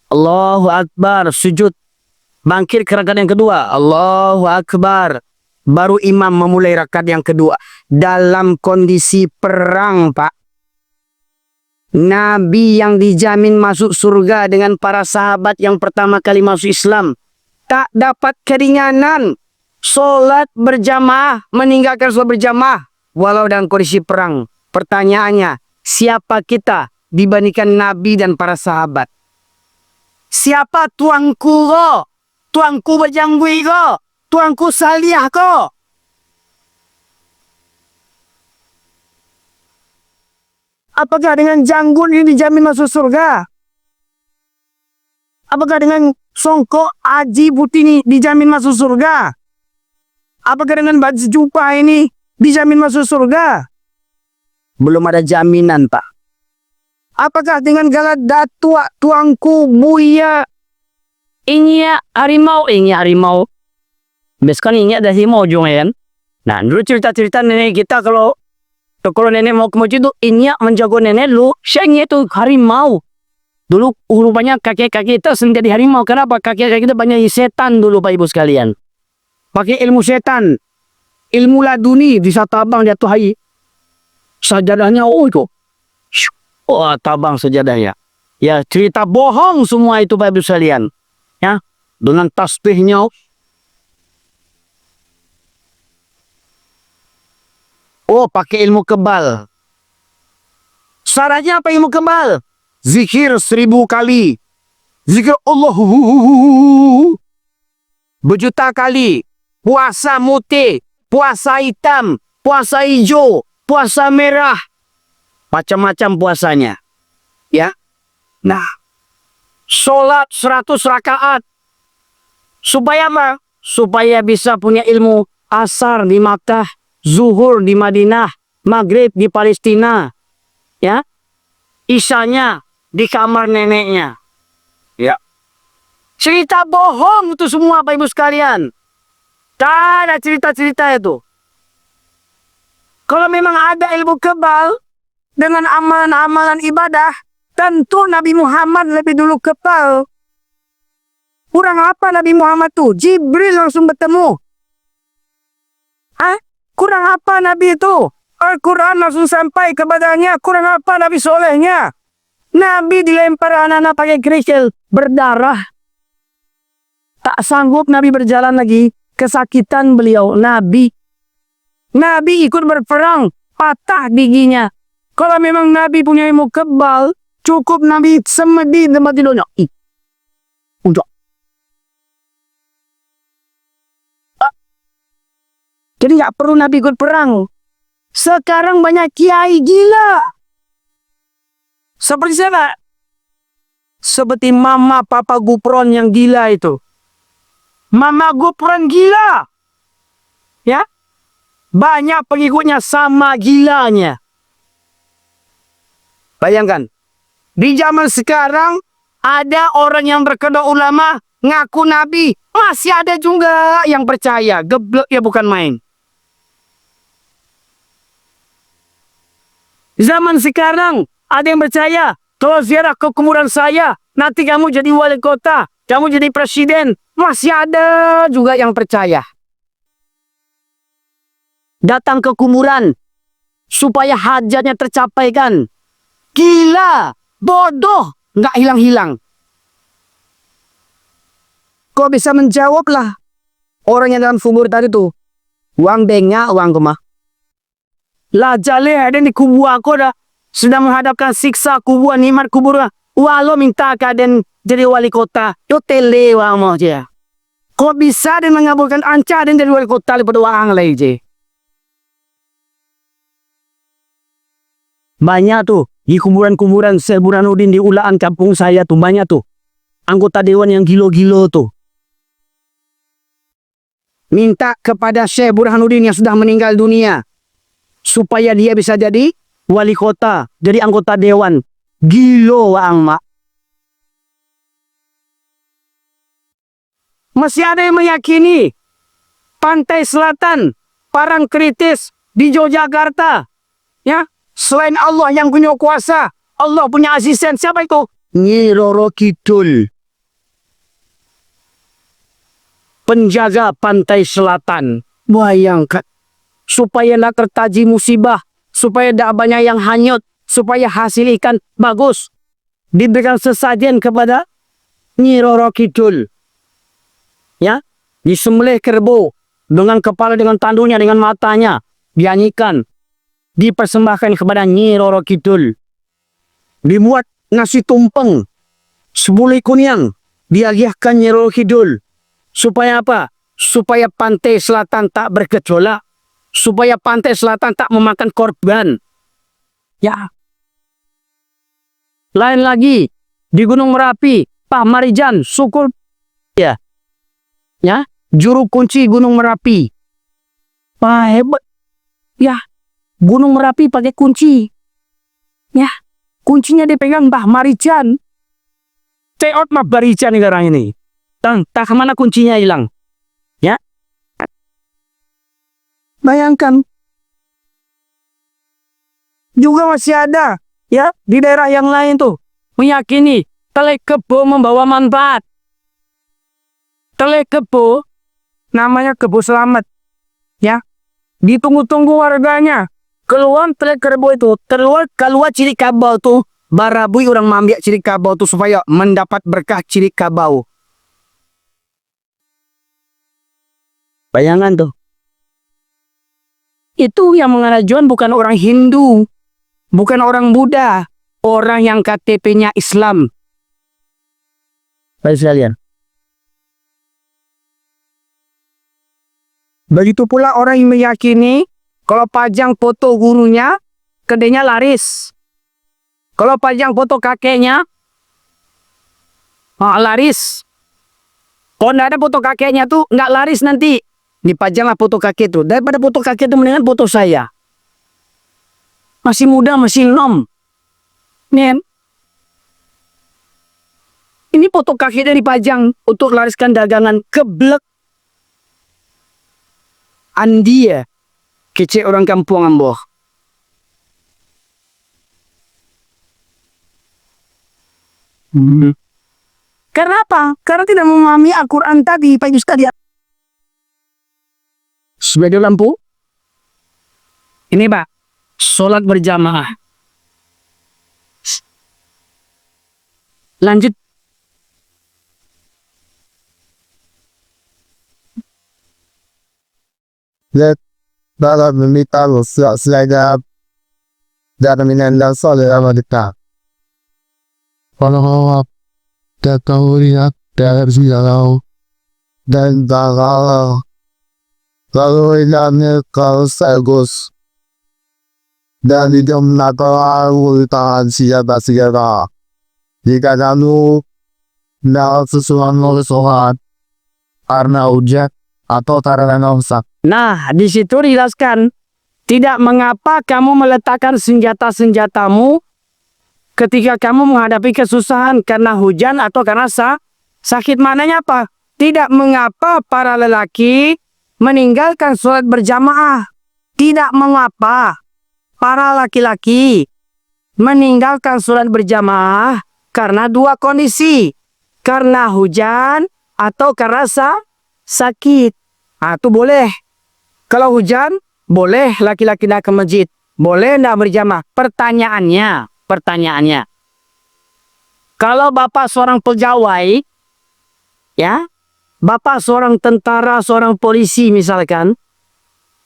Allahu Akbar, sujud. Bangkit ke rakaat yang kedua. Allahu Akbar. Baru imam memulai rakaat yang kedua. Dalam kondisi perang, Pak. Nabi yang dijamin masuk surga dengan para sahabat yang pertama kali masuk Islam tak dapat keringanan sholat berjamaah, meninggalkan sholat berjamaah walau dalam kondisi perang. Pertanyaannya, siapa kita dibandingkan Nabi dan para sahabat? Siapa tuanku ko? Tuanku berjanggui ko? Tuanku salih ko? Apakah dengan janggut ini dijamin masuk surga? Apakah dengan songkok aji putih ini dijamin masuk surga? Apakah dengan baju jubah ini dijamin masuk surga? Belum ada jaminan, Pak. Apakah dengan galat datua tuangku buya ini harimau? Beskan ini ada harimau jongen. Nah, dulu cerita-cerita nenek kita kalau nenek mau ke masjid itu ini menjago nenek lu, syainya itu harimau. Dulu rupanya kakek-kakek kita sendiri harimau. Kenapa? Kakek-kakek kita banyak setan dulu, Pak Ibu sekalian. Pakai ilmu setan, ilmu laduni, bisa tabang jatuh hai. Sajadahnya, oh itu. Oh, tabang sajadahnya. Ya, cerita bohong semua itu, Pak Ibu sekalian. Ya, dengan tasbihnya. Oh, pakai ilmu kebal. Syaratnya apa ilmu kebal? Zikir 1000 kali. Zikir Allahu berjuta kali. Puasa mutih, puasa hitam, puasa hijau, puasa merah. Macam-macam puasanya. Ya. Nah, sholat 100 rakaat. Supaya apa? Supaya bisa punya ilmu asar di Makkah, zuhur di Madinah, maghrib di Palestina. Ya. Isyanya di kamar neneknya. Ya. Cerita bohong itu semua, Bapak Ibu sekalian. Tak ada cerita-cerita itu. Kalau memang ada ilmu kebal dengan amalan-amalan ibadah, tentu Nabi Muhammad lebih dulu kebal. Kurang apa Nabi Muhammad tuh? Jibril langsung bertemu. Kurang apa Nabi itu? Al-Quran langsung sampai kepadanya. Kurang apa Nabi solehnya? Nabi dilempar anak-anak pakai kerikil berdarah. Tak sanggup Nabi berjalan lagi. Kesakitan beliau. Nabi ikut berperang. Patah giginya. Kalau memang Nabi punya ilmu kebal, cukup Nabi semedi tempat tidurnya. Udah. Jadi nggak perlu Nabi ikut perang. Sekarang banyak kiai gila. Seperti siapa? Seperti Mama Papa Gupron yang gila itu. Mama Gupron gila. Ya. Banyak pengikutnya sama gilanya. Bayangkan. Di zaman sekarang ada orang yang berkedok ulama ngaku Nabi. Masih ada juga yang percaya. Geblek ya bukan main. Zaman sekarang ada yang percaya, kalau ziarah ke kuburan saya, nanti kamu jadi wali kota, kamu jadi presiden. Masih ada juga yang percaya. Datang ke kuburan supaya hajatnya tercapaikan. Gila, bodoh, nggak hilang-hilang. Kok bisa menjawablah orang yang dalam kubur tadi tuh? Uang bengnya, uang kemah. Lah jale ada di kubu aku dah sedang menghadapkan siksa kubur nikmat kubur. Walau minta keadaan jadi wali kota, yo tele wamo je. Kok bisa dia mengabulkan anca dan jadi wali kota daripada orang lain je? Banyak tuh. Di kuburan-kuburan Syekh Burhanuddin di ulaan kampung saya tuh banyak tuh. Anggota dewan yang gilo-gilo tuh. Minta kepada Syekh Burhanuddin yang sudah meninggal dunia. Supaya dia bisa jadi wali kota. Jadi anggota dewan. Gilo waang mak. Masih ada yang meyakini pantai selatan Parangtritis di Yogyakarta. Ya, selain Allah yang punya kuasa, Allah punya asisten. Siapa itu? Nyi Roro Kidul. Penjaga pantai selatan. Bayangkan. Supaya tidak tertaji musibah. Supaya tidak banyak yang hanyut. Supaya hasil ikan bagus. Diberikan sesajen kepada Nyi Roro Kidul. Ya, disembelih kerbau. Dengan kepala, dengan tanduknya, dengan matanya. Dinyanyikan. Dipersembahkan kepada Nyi Roro Kidul. Dibuat nasi tumpeng. Sebulai kunyang. Diagiahkan Nyi Roro Kidul. Supaya apa? Supaya pantai selatan tak bergejolak. Supaya pantai selatan tak memakan korban. Ya. Lain lagi. Di Gunung Merapi. Pak Marijan. Syukur. Ya. Ya. Juru kunci Gunung Merapi. Wah, hebat. Ya. Gunung Merapi pakai kunci. Ya. Kuncinya dipegang Mbah Marijan. Teot Mbah Marijan sekarang ini. Tak kemana kuncinya hilang. Ya. Bayangkan. Juga masih ada. Ya. Di daerah yang lain tuh. Meyakini. Telek kebo membawa manfaat. Telek kebo. Namanya kebo selamat. Ya. Ditunggu-tunggu warganya. Keluar telek kebo itu. Keluar ciri kabau tuh. Barabui orang mambiak ciri kabau tuh. Supaya mendapat berkah ciri kabau. Bayangan tuh. Itu yang mengarajuan bukan orang Hindu. Bukan orang Buddha. Orang yang KTP-nya Islam. Baik sekalian. Begitu pula orang yang meyakini kalau pajang foto gurunya, kedainya laris. Kalau pajang foto kakeknya, laris. Kalau nggak ada foto kakeknya tuh nggak laris nanti. Dipajanglah foto kakek tuh. Daripada foto kakek itu mendingan foto saya. Masih muda, masih nom. Nen. Ini foto kakeknya dipajang untuk lariskan dagangan. Keblek. Andi ya. Kecil orang kampung amboh. Karena apa? Karena tidak memahami Al-Quran tadi, Pak Ustaz. Sebagai lampu. Ini Pak. Sholat berjamaah. Lanjut. Let dalam meminta selada dan menanda soleh amalita. Kalau tahu lihat dari silau dan dalam lalu ilangnya kalau segus dan tidak menakar urutan siapa jika kamu tidak sesuatu soal karena hujan atau karena nomsak. Nah, di situ dijelaskan, tidak mengapa kamu meletakkan senjata-senjatamu ketika kamu menghadapi kesusahan karena hujan atau karena sakit. Mananya apa? Tidak mengapa para lelaki meninggalkan sholat berjamaah. Tidak mengapa para laki-laki meninggalkan sholat berjamaah karena dua kondisi. Karena hujan atau karena sakit. Itu boleh. Kalau hujan, boleh laki-laki nak ke masjid. Boleh tidak berjamaah. Pertanyaannya. Kalau bapak seorang pegawai, ya, bapak seorang tentara, seorang polisi misalkan,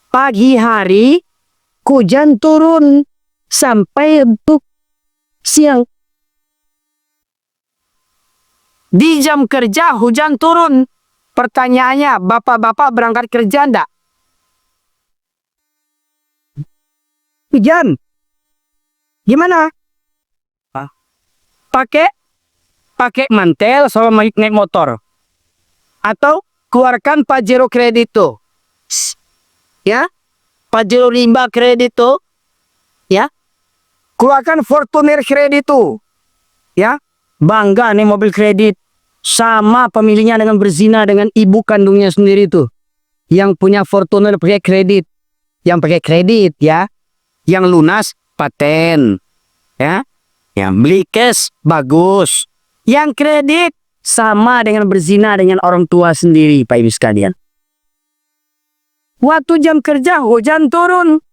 pagi hari, hujan turun sampai untuk siang. Di jam kerja hujan turun. Pertanyaannya, bapak-bapak berangkat kerja enggak? Hujan. Gimana? Pakai mantel sama naik motor. Atau keluarkan Pajero Kredito. Ya. Pajero Rimba Kredito. Ya. Keluarkan Fortuner Kredito. Ya. Bangga nih mobil kredit. Sama pemiliknya dengan berzina dengan ibu kandungnya sendiri tuh. Yang punya Fortuner pakai kredit. Yang pakai kredit ya. Yang lunas paten. Ya. Yang beli cash bagus. Yang kredit sama dengan berzina dengan orang tua sendiri, Pak Ibu sekalian. Waktu jam kerja hujan turun.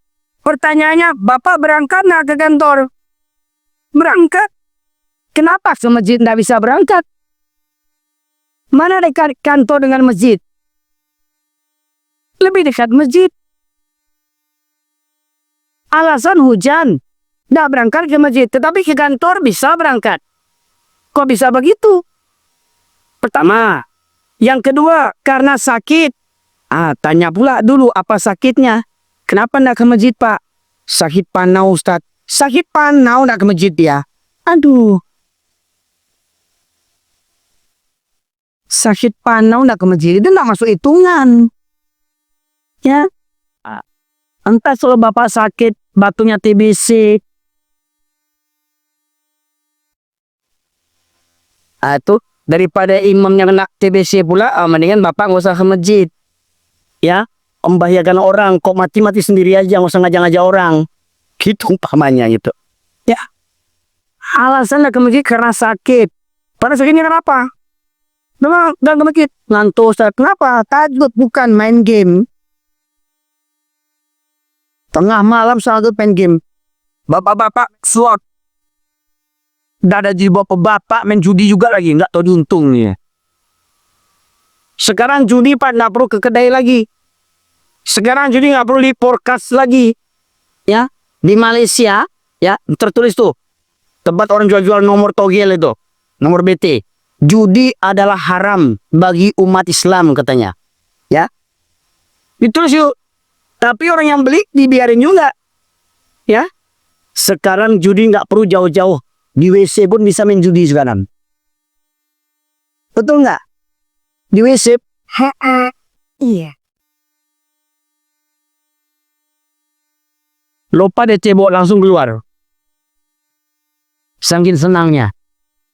Pertanyaannya, Bapak berangkat nggak ke kantor? Berangkat. Kenapa ke masjid nggak bisa berangkat? Mana dekat kantor dengan masjid? Lebih dekat masjid. Alasan hujan. Nggak berangkat ke masjid, tetapi ke kantor bisa berangkat. Kok bisa begitu? Pertama. Yang kedua, karena sakit. Tanya pula dulu apa sakitnya. Kenapa nggak ke masjid, Pak? Sakit panau, Ustaz. Sakit panau nggak ke masjid ya? Aduh. Sakit panau nggak ke masjid itu nggak masuk hitungan. Ya. Entah kalau Bapak sakit, batunya TBC. Tuh, daripada imamnya kena TBC pula, mendingan Bapak nggak usah ke masjid. Ya, membahayakan orang, kok mati-mati sendiri aja, nggak usah ngajak-ngajak orang. Gitu umpamanya gitu. Ya. Alasan nggak ke masjid karena sakit. Pada sakitnya kenapa? Memang nggak ke masjid. Ngantuk, Ustaz. Kenapa? Tahajud bukan main game. Tengah malam tahajud main game. Bapak-bapak slot. Nggak ada jadi bapak main judi juga lagi. Nggak tahu diuntung nih. Sekarang judi Pak nggak perlu ke kedai lagi. Sekarang judi nggak perlu di podcast lagi. Ya, di Malaysia ya tertulis tuh tempat orang jual-jual nomor togel itu, nomor BT. Judi adalah haram bagi umat Islam katanya. Ya. Ditulis yuk. Tapi orang yang beli dibiarin juga. Ya. Sekarang judi nggak perlu jauh-jauh. Di WC pun bisa main judi sekarang. Betul nggak? Di WC. Iya. Lupa deh cebok langsung keluar. Saking senangnya.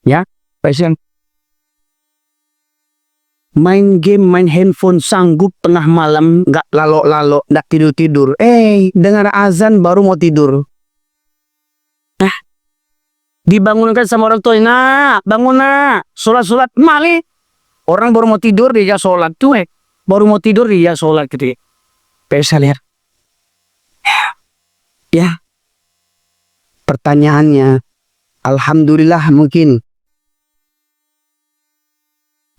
Ya. Passion. Main game, main handphone sanggup tengah malam, nggak lalok-lalok, nggak tidur-tidur. Dengar azan baru mau tidur. Dibangunkan sama orang tua, nak, bangun nak, sholat-sholat, mali. Orang baru mau tidur, dia sholat, tuh baru mau tidur, dia sholat gitu. Bisa lihat. Ya. Pertanyaannya, alhamdulillah mungkin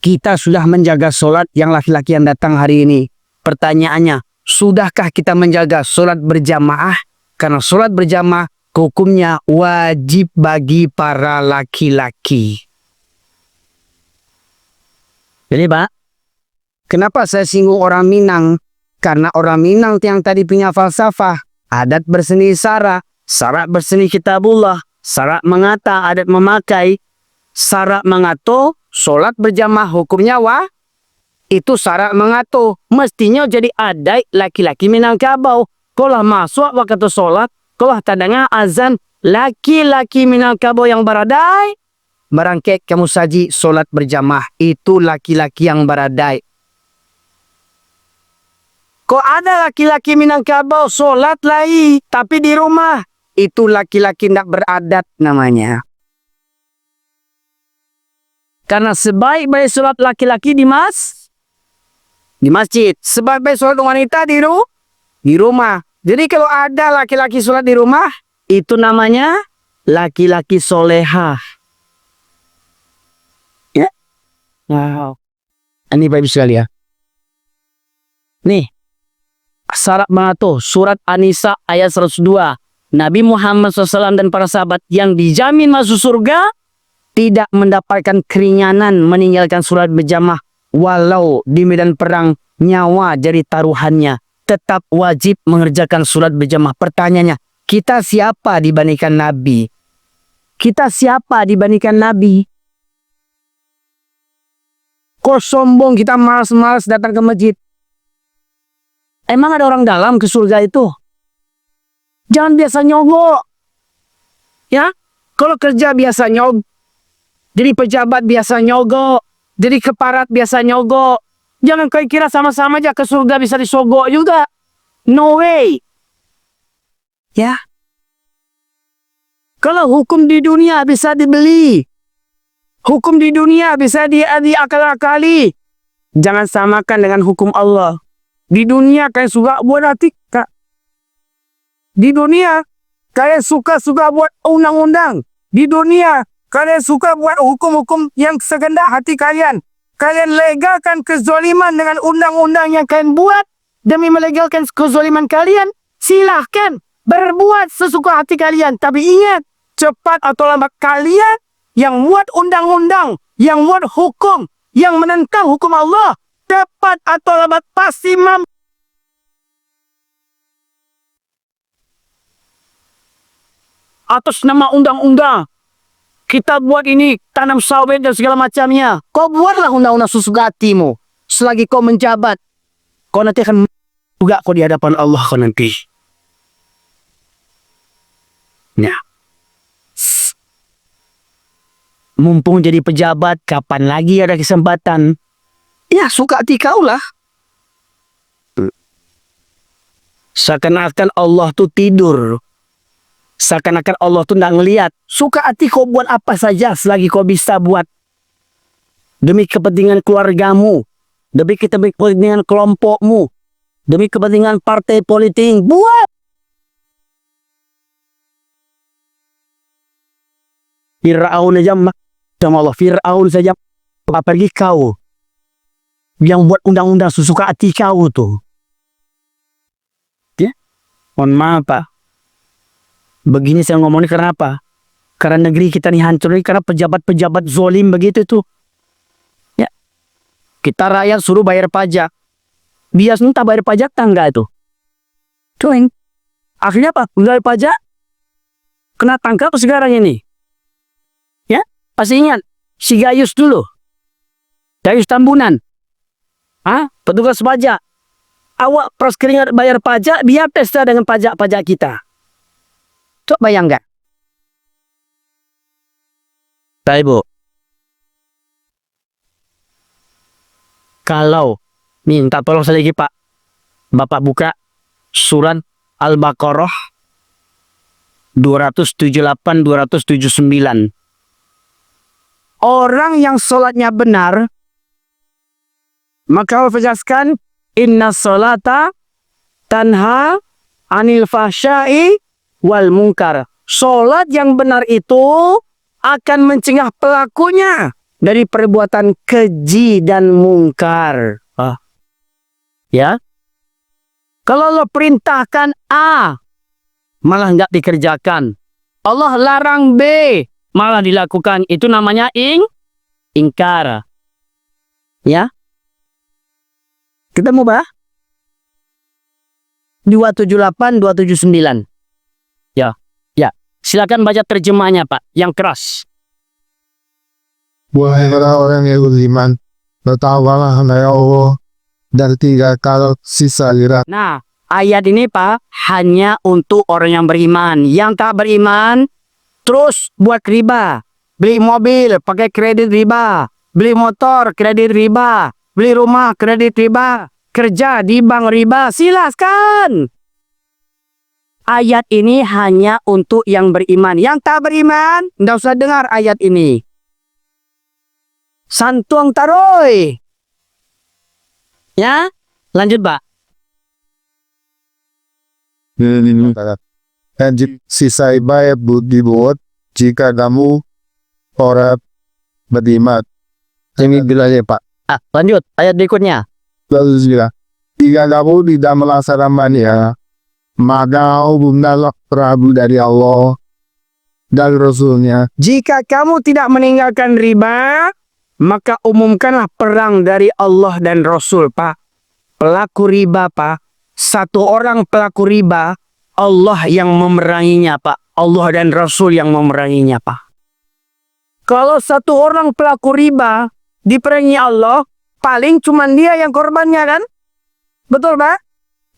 kita sudah menjaga sholat yang laki-laki yang datang hari ini. Pertanyaannya, sudahkah kita menjaga sholat berjamaah? Karena sholat berjamaah hukumnya wajib bagi para laki-laki. Jadi Pak, kenapa saya singgung orang Minang? Karena orang Minang yang tadi punya falsafah, adat berseni sara, syarat berseni kitabullah, syarat mengata, adat memakai, syarat mengato, sholat berjamaah hukumnya itu syarat mengato. Mestinya jadi adat laki-laki Minangkabau. Kalau masuk waktu sholat, kalau tandanya azan, laki-laki Minangkabau yang baradai, merangkek kamu saji sholat berjamaah. Itu laki-laki yang baradai. Kok ada laki-laki Minangkabau sholat lagi, tapi di rumah. Itu laki-laki tidak beradat namanya. Karena sebaik-baik sholat laki-laki di masjid. Sebaik-baik sholat wanita di rumah. Jadi kalau ada laki-laki sholat di rumah, itu namanya laki-laki solehah. Ya. Wow. Ini Bapak Ibu sekalian. Nih. Syarat mengatur surat An-Nisa ayat 102. Nabi Muhammad SAW dan para sahabat yang dijamin masuk surga tidak mendapatkan keringanan meninggalkan sholat berjamaah walau di medan perang nyawa jadi taruhannya, tetap wajib mengerjakan sholat berjamaah. Pertanyaannya, Kita siapa dibandingkan Nabi? Kita siapa dibandingkan Nabi? Kok sombong kita malas-malas datang ke masjid? Emang ada orang dalam ke surga itu? Jangan biasa nyogok. Ya, kalau kerja biasa nyogok. Jadi pejabat biasa nyogok. Jadi keparat biasa nyogok. Jangan kau kira sama-sama aja ke surga bisa disogok juga. No way. Ya. Kalau hukum di dunia bisa dibeli. Hukum di dunia bisa diakal-akali. Jangan samakan dengan hukum Allah. Di dunia kalian suka buat hati, Kak. Di dunia kalian suka buat undang-undang. Di dunia kalian suka buat hukum-hukum yang segendak hati kalian. Kalian legalkan kezoliman dengan undang-undang yang kalian buat demi melegalkan kezoliman kalian. Silahkan berbuat sesuka hati kalian. Tapi ingat, cepat atau lambat kalian yang buat undang-undang, yang buat hukum, yang menentang hukum Allah, cepat atau lambat pasti atas nama undang-undang. Kita buat ini, tanam sawit dan segala macamnya. Kau buatlah undang-undang sesuka hatimu. Selagi kau menjabat, kau nanti akan juga kau di hadapan Allah kau nanti. Ya. Mumpung jadi pejabat, kapan lagi ada kesempatan? Ya, suka hati kau lah. Seakan-akan Allah tuh tidur. Seakan-akan Allah tuh nggak ngeliat. Suka hati kau buat apa saja selagi kau bisa buat. Demi kepentingan keluargamu. Demi kepentingan kelompokmu. Demi kepentingan partai politik. Buat. Fir'aun aja sama Allah. Fir'aun saja. Apalagi kau. Yang buat undang-undang sesuka hati kau tuh. Ya? Mohon maaf Pak. Begini saya ngomong ini karena apa? Karena negeri kita nih hancur nih karena pejabat-pejabat zolim begitu tuh. Ya. Kita rakyat suruh bayar pajak. Biasanya tak bayar pajak tangga itu. Cuing. Akhirnya apa? Bayar pajak. Kena tangkap sekarang ini. Ya. Pasti ingat. Si Gayus dulu. Gayus Tambunan. Hah? Petugas pajak. Awak pras keringat bayar pajak, biar pesta dengan pajak-pajak kita. Coba bayang nggak? Baik Bu. Kalau minta tolong saya lagi Pak. Bapak buka surat Al-Baqarah 278-279. Orang yang sholatnya benar, maka Allah jelaskan, inna sholata tanha anil fahsya'i wal munkar. Sholat yang benar itu akan mencegah pelakunya dari perbuatan keji dan mungkar. Ya. Kalau Allah perintahkan A, malah nggak dikerjakan. Allah larang B, malah dilakukan. Itu namanya ingkar. Ya. Kita mau bahas 278-279. Ya. Silakan baca terjemahnya Pak, yang keras. Wahai orang-orang yang beriman, bertakwalah kepada Allah dan tinggalkan sisa lirat. Nah, ayat ini Pak, hanya untuk orang yang beriman. Yang tak beriman, terus buat riba. Beli mobil, pakai kredit riba. Beli motor, kredit riba. Beli rumah, kredit riba. Kerja di bank riba, silakan. Ayat ini hanya untuk yang beriman. Yang tak beriman, tidak usah dengar ayat ini. Santuang taroy. Ya, lanjut Pak. Dan sisa ibadat dibuat jika kamu orang beriman. Ini bilangnya Pak. Lanjut, ayat berikutnya. Lalu jika kamu tidak melaksanakannya, maka hubunglah Prabu dari Allah dan Rasulnya. Jika kamu tidak meninggalkan riba, maka umumkanlah perang dari Allah dan Rasul, Pak. Pelaku riba, Pak. Satu orang pelaku riba, Allah yang memeranginya, Pak. Allah dan Rasul yang memeranginya, Pak. Kalau satu orang pelaku riba diperangi Allah, paling cuma dia yang korbannya kan? Betul, Pak?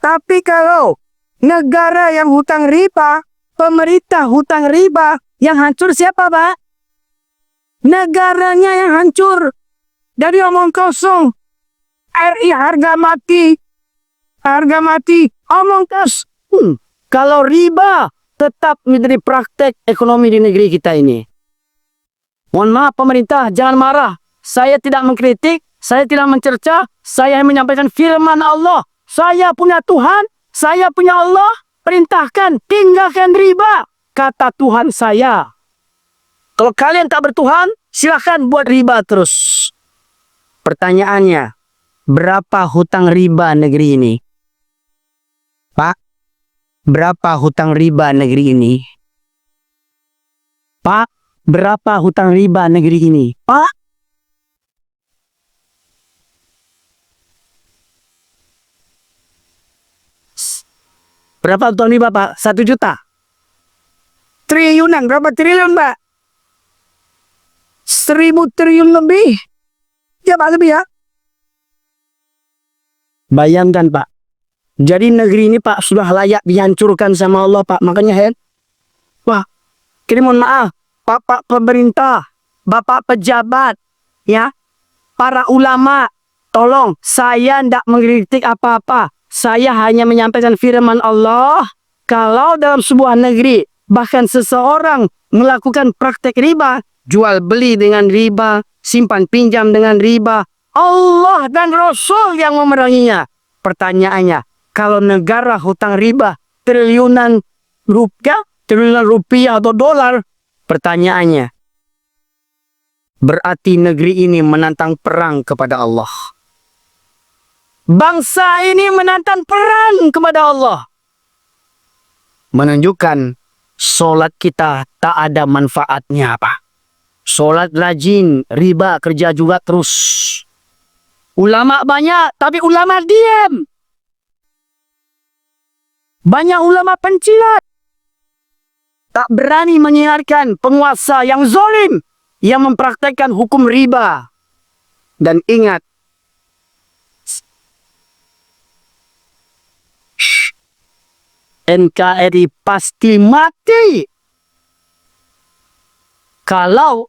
Tapi kalau negara yang hutang riba, pemerintah hutang riba, yang hancur siapa, Pak? Negaranya yang hancur. Dari omong kosong. RI harga mati. Harga mati. Omong kosong. Kalau riba tetap menjadi praktek ekonomi di negeri kita ini. Mohon maaf pemerintah, jangan marah. Saya tidak mengkritik, saya tidak mencerca, saya menyampaikan firman Allah. Saya punya Tuhan, saya punya Allah. Perintahkan, tinggalkan riba. Kata Tuhan saya. Kalau kalian tak bertuhan, silakan buat riba terus. Pertanyaannya, berapa hutang riba negeri ini? Pak, berapa hutang riba negeri ini? Pak, berapa hutang riba negeri ini? Pak? Berapa hutang riba, Pak? 1 juta? Triliunan, berapa triliun, Pak? 1000 triliun lebih. Ya, Pak, lebih ya. Bayangkan, Pak. Jadi negeri ini, Pak, sudah layak dihancurkan sama Allah, Pak. Makanya, wah, kini mohon maaf. Bapak pemerintah, Bapak pejabat, ya, para ulama, tolong, saya tidak mengkritik apa-apa. Saya hanya menyampaikan firman Allah. Kalau dalam sebuah negeri, bahkan seseorang melakukan praktek riba, jual beli dengan riba, simpan pinjam dengan riba, Allah dan Rasul yang memeranginya. Pertanyaannya, kalau negara hutang riba triliunan rupiah atau dolar, pertanyaannya, berarti negeri ini menantang perang kepada Allah. Bangsa ini menantang perang kepada Allah. Menunjukkan solat kita tak ada manfaatnya, Pak. Solat rajin, riba kerja juga terus. Ulama banyak, tapi ulama diam. Banyak ulama pencilat. Tak berani menyiarkan penguasa yang zalim, yang mempraktekkan hukum riba. Dan ingat, NKRI pasti mati kalau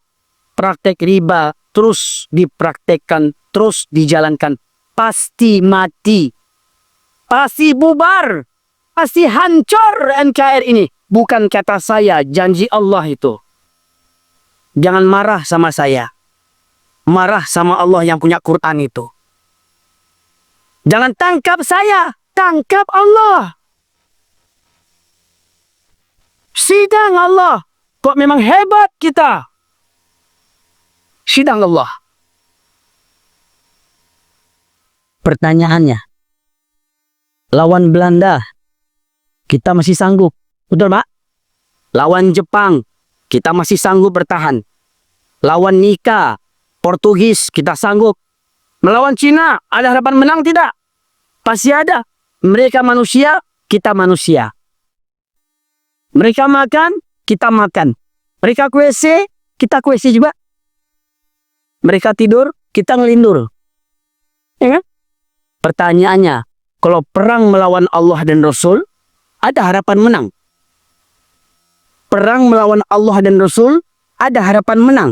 praktek riba terus dipraktekkan, terus dijalankan. Pasti mati, pasti bubar, pasti hancur NKRI ini. Bukan kata saya, janji Allah itu. Jangan marah sama saya, marah sama Allah yang punya Quran itu. Jangan tangkap saya, tangkap Allah. Sidang Allah. Kok memang hebat kita. Sidang Allah. Pertanyaannya, lawan Belanda, kita masih sanggup. Betul, Pak? Lawan Jepang, kita masih sanggup bertahan. Lawan Nika, Portugis, kita sanggup. Melawan Cina, ada harapan menang tidak? Pasti ada. Mereka manusia, kita manusia. Mereka makan, kita makan. Mereka ke WC, kita ke WC juga. Mereka tidur, kita ngelindur. Ya kan? Pertanyaannya, kalau perang melawan Allah dan Rasul, ada harapan menang. Perang melawan Allah dan Rasul, ada harapan menang.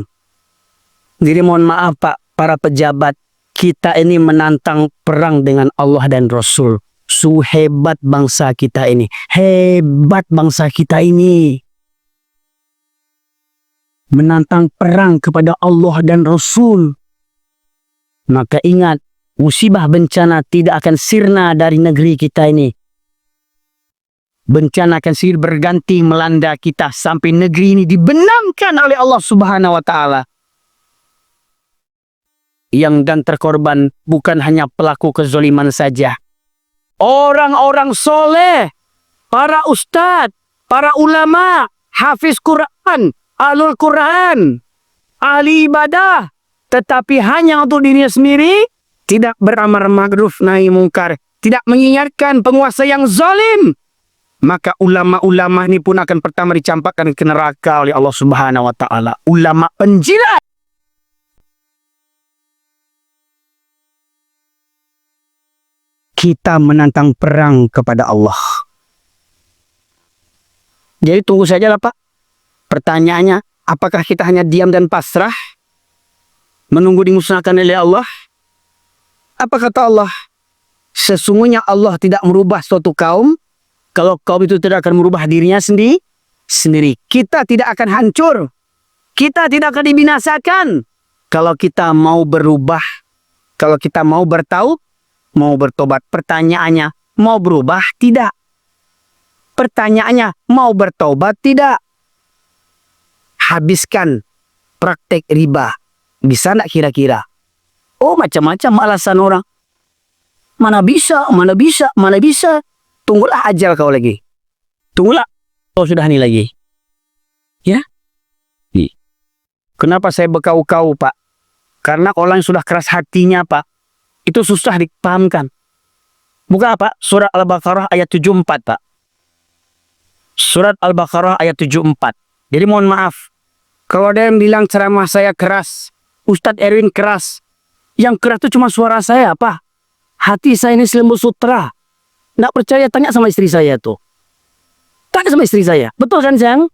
Jadi mohon maaf, Pak, para pejabat, kita ini menantang perang dengan Allah dan Rasul. Hebat bangsa kita ini. Hebat bangsa kita ini. Menantang perang kepada Allah dan Rasul. Maka ingat, musibah bencana tidak akan sirna dari negeri kita ini. Bencana akan silih berganti melanda kita sampai negeri ini dibenamkan oleh Allah Subhanahu wa Ta'ala. Yang dan terkorban bukan hanya pelaku kezaliman saja. Orang-orang soleh, para ustadz, para ulama, hafiz Quran, ahlul Quran, ahli ibadah, tetapi hanya untuk dirinya sendiri, tidak beramar ma'ruf nahi mungkar, tidak mengingatkan penguasa yang zalim, maka ulama-ulama ini pun akan pertama dicampakkan ke neraka oleh Allah Subhanahu wa taala. Ulama penjilat. Kita menantang perang kepada Allah. Jadi tunggu saja lah Pak. Pertanyaannya, apakah kita hanya diam dan pasrah menunggu dimusnahkan oleh Allah? Apa kata Allah? Sesungguhnya Allah tidak merubah suatu kaum kalau kaum itu tidak akan merubah dirinya sendiri. Kita tidak akan hancur. Kita tidak akan dibinasakan kalau kita mau berubah. Kalau kita mau mau bertobat. Pertanyaannya, mau berubah tidak? Pertanyaannya, mau bertobat tidak? Habiskan praktek riba. Bisa enggak kira-kira? Oh, macam-macam alasan orang. Mana bisa. Tunggulah ajal kau lagi. Tunggulah kau sudah ini lagi. Ya? Kenapa saya bekau-kau, Pak? Karena orang yang sudah keras hatinya, Pak, itu susah dipahamkan. Buka apa? Surat Al-Baqarah ayat 74, Pak. Surat Al-Baqarah ayat 74. Jadi mohon maaf, kalau ada yang bilang ceramah saya keras, Ustadz Erwin keras, yang keras itu cuma suara saya, Pak. Hati saya ini selimut sutra. Nggak percaya, tanya sama istri saya tuh. Tanya sama istri saya. Betul kan, sayang?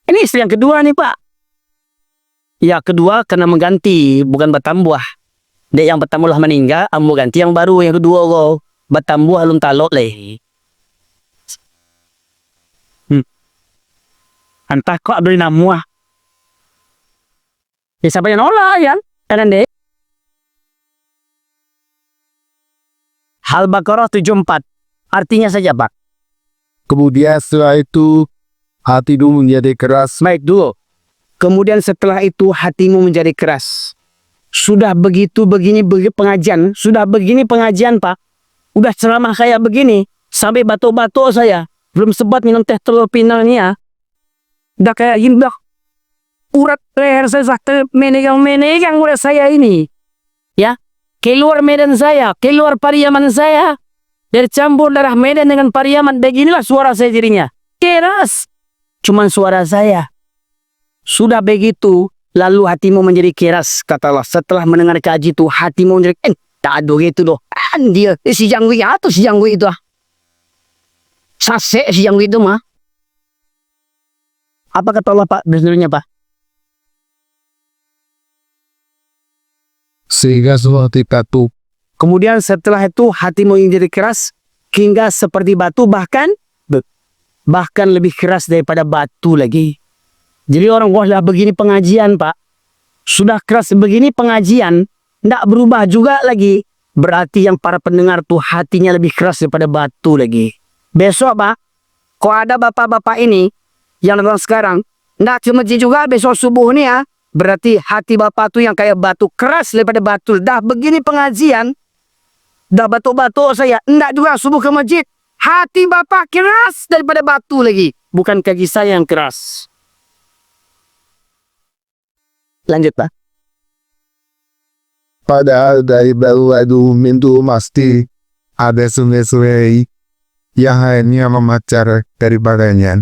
Ini istri yang kedua nih, Pak. Ya, kedua karena mengganti, bukan bertambah. Dek yang pertama lah meninggal, ambo ganti yang baru, yang kedua kok. Bertambah alun talok leh. Entah kok abdul namuah. Ya, siapa yang nolak, ya? Kanan dek. Al-Baqarah 74. Artinya saja, Pak. Kemudian setelah itu hatimu menjadi keras. Baik dulu. Kemudian setelah itu hatimu menjadi keras. Sudah begini pengajian. Sudah begini pengajian, Pak. Udah ceramah kayak begini. Sampai batuk-batuk saya. Belum sempat minum teh telur pinangnya. Udah kayak gini, dah. Urat leher saya sakit menegang urat saya ini. Ya. Keluar medan saya, keluar Pariaman saya. Dari campur darah Medan dengan Pariaman. Beginilah suara saya jadinya. Keras. Cuman suara saya. Sudah begitu, lalu hatimu menjadi keras, kata Allah. Setelah mendengar kaji itu, hatimu menjadi, tak ada gitu loh. Dia, si Jangwi atau si Jangwi itu. Sase si Jangwi itu mah. Apa kata Allah, Pak? Benernya, Pak? Sehingga seperti batu. Kemudian setelah itu hatimu yang jadi keras hingga seperti batu, bahkan lebih keras daripada batu lagi. Jadi orang wah begini pengajian, Pak. Sudah keras begini pengajian, tidak berubah juga lagi. Berarti yang para pendengar tuh hatinya lebih keras daripada batu lagi. Besok, Pak, kok ada bapak-bapak ini yang datang sekarang, tidak ke masjid juga besok subuh nih ya. Berarti hati bapak tuh yang kayak batu, keras daripada batu. Dah begini pengajian, dah batuk-batuk saya, enggak juga subuh ke masjid. Hati bapak keras daripada batu lagi. Bukan kaki saya yang keras. Lanjut, Pak. Padahal dari baru itu pasti ada sungai-sungai yang hanya memancar daripadanya.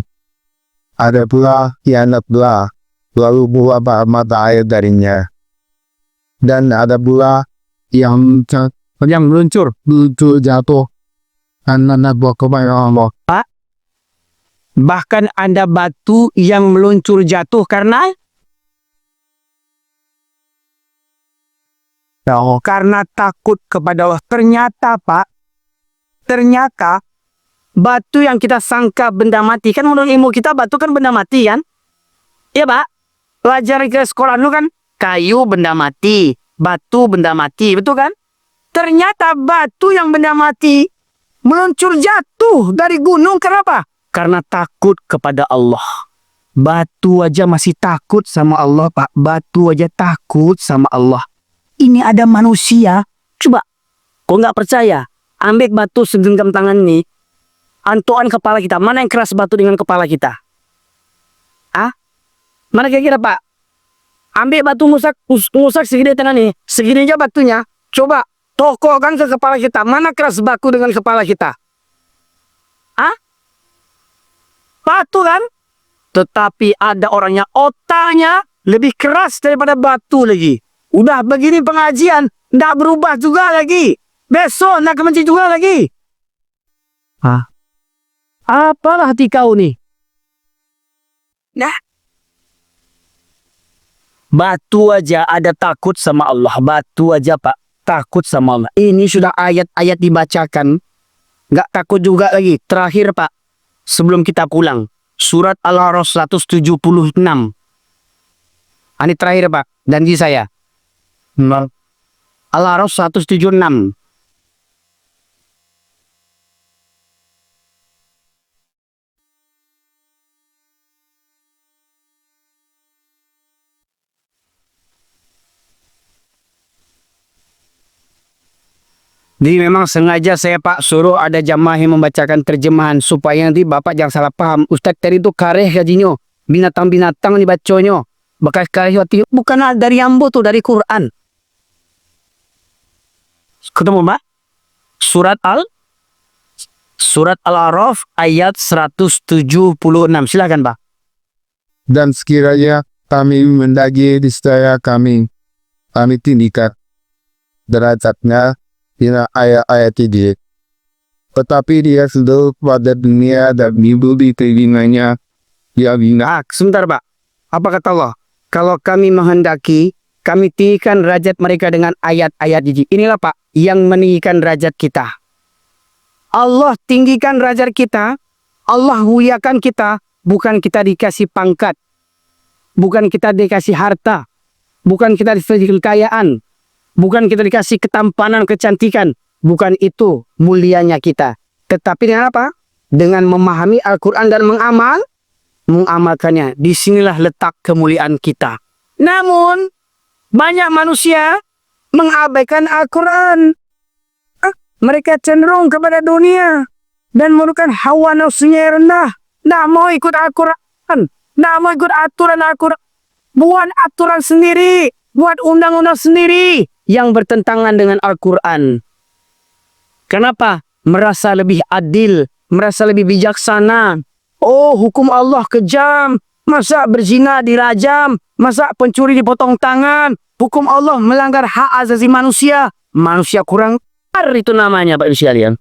Ada pula yang belah, lalu buah mata air darinya. Dan ada pula yang meluncur jatuh. Anak buah kepada Allah. Pak, bahkan ada batu yang meluncur jatuh karena takut kepada Allah. Ternyata, Pak, batu yang kita sangka benda mati, kan menurut ilmu kita batu kan benda mati kan? Iya, Pak. Pelajar ke sekolah dulu kan, kayu benda mati, batu benda mati, betul kan? Ternyata batu yang benda mati meluncur jatuh dari gunung. Kenapa? Karena takut kepada Allah. Batu aja masih takut sama Allah, Pak. Batu aja takut sama Allah. Ini ada manusia. Coba, kok nggak percaya? Ambil batu segenggam tangan ini, antuan kepala kita. Mana yang keras batu dengan kepala kita? Mana kira-kira, Pak? Ambil batu ngusak segini tangan ini. Segini aja batunya. Coba tokokkan ke kepala kita. Mana keras batu dengan kepala kita? Batu kan? Tetapi ada orangnya otaknya lebih keras daripada batu lagi. Udah begini pengajian, ndak berubah juga lagi. Besok nak ke masjid juga lagi. Apalah hati kau ni? Nah. Batu aja ada takut sama Allah. Batu aja Pak, takut sama Allah. Ini sudah ayat-ayat dibacakan. Nggak takut juga lagi. Terakhir Pak, sebelum kita pulang. Surat Al-A'raf 176. Ini terakhir Pak, janji saya. Al-A'raf 176. Jadi memang sengaja saya Pak suruh ada jamaah yang membacakan terjemahan supaya nanti Bapak jangan salah paham. Ustaz tadi itu kareh gajinya. Binatang-binatang dibaconya. Bekas kareh hati. Bukan dari Ambo tuh, dari Quran. Ketemu Pak? Surat Al-A'raf ayat 176. Silakan Pak. Dan sekiranya kami mendagi niscaya kami tinggikan derajatnya dengan ayat-ayat ini. Tetapi dia sedang pada dunia dan mimpi di telinganya. Ya bina. Sebentar Pak. Apa kata Allah? Kalau kami menghendaki, kami tinggikan derajat mereka dengan ayat-ayat ini. Inilah Pak, yang meninggikan derajat kita. Allah tinggikan derajat kita. Allah muliakan kita. Bukan kita dikasih pangkat. Bukan kita dikasih harta. Bukan kita dikasih kekayaan. Bukan kita dikasih ketampanan, kecantikan. Bukan itu mulianya kita. Tetapi dengan apa? Dengan memahami Al-Quran dan mengamalkannya. Disinilah letak kemuliaan kita. Namun, banyak manusia mengabaikan Al-Quran. Mereka cenderung kepada dunia. Dan merupakan hawa nafsunya rendah. Tidak mau ikut Al-Quran. Tidak mau ikut aturan Al-Quran. Buat aturan sendiri. Buat undang-undang sendiri. Yang bertentangan dengan Al-Quran. Kenapa? Merasa lebih adil. Merasa lebih bijaksana. Oh, hukum Allah kejam. Masa berzina dirajam? Masa pencuri dipotong tangan? Hukum Allah melanggar hak asasi manusia. Manusia kurang itu namanya Pak sekalian.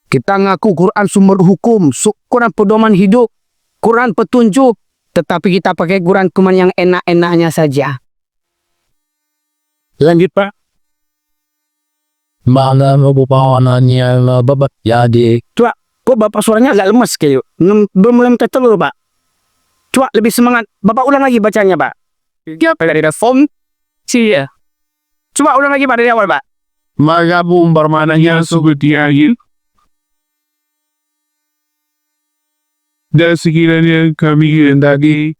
Kita ngaku Quran sumber hukum, Quran pedoman hidup, Quran petunjuk. Tetapi kita pakai Quran cuma yang enak-enaknya saja. Lanjut Pak. Mana merupakannya babat jadi. Coba, kok Bapak suaranya agak lemes kayak. Belum mulai minta telur Pak. Coba lebih semangat. Bapak ulang lagi bacanya Pak. Ya, dari reform. Iya. Coba ulang lagi Pak dari awal Pak. Maka umpamanya seperti angin. Dan sekiranya kami hendaki,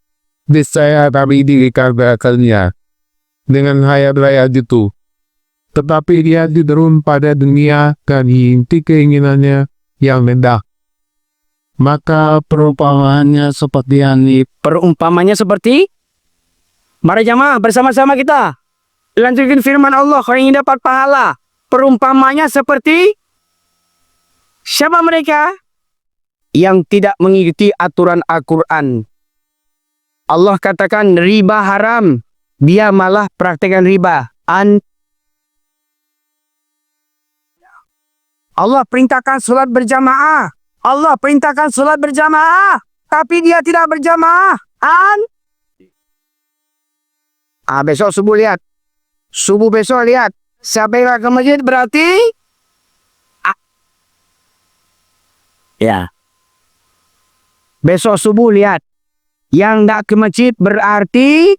niscaya kami dikabarkannya dengan hayat-hayat itu. Tetapi dia diturun pada dunia dan inti keinginannya yang rendah. Maka perumpamaannya seperti ini. Perumpamannya seperti? Mari jamaah bersama-sama kita lanjutkan firman Allah kalau ingin dapat pahala. Perumpamanya seperti siapa mereka? Yang tidak mengikuti aturan Al-Quran. Allah katakan riba haram. Dia malah praktekkan riba. Allah perintahkan sholat berjamaah. Allah perintahkan sholat berjamaah. Tapi dia tidak berjamaah. Besok subuh lihat. Subuh besok lihat. Siapa yang ke masjid berarti? Ya. Besok subuh lihat. Yang tak ke masjid berarti?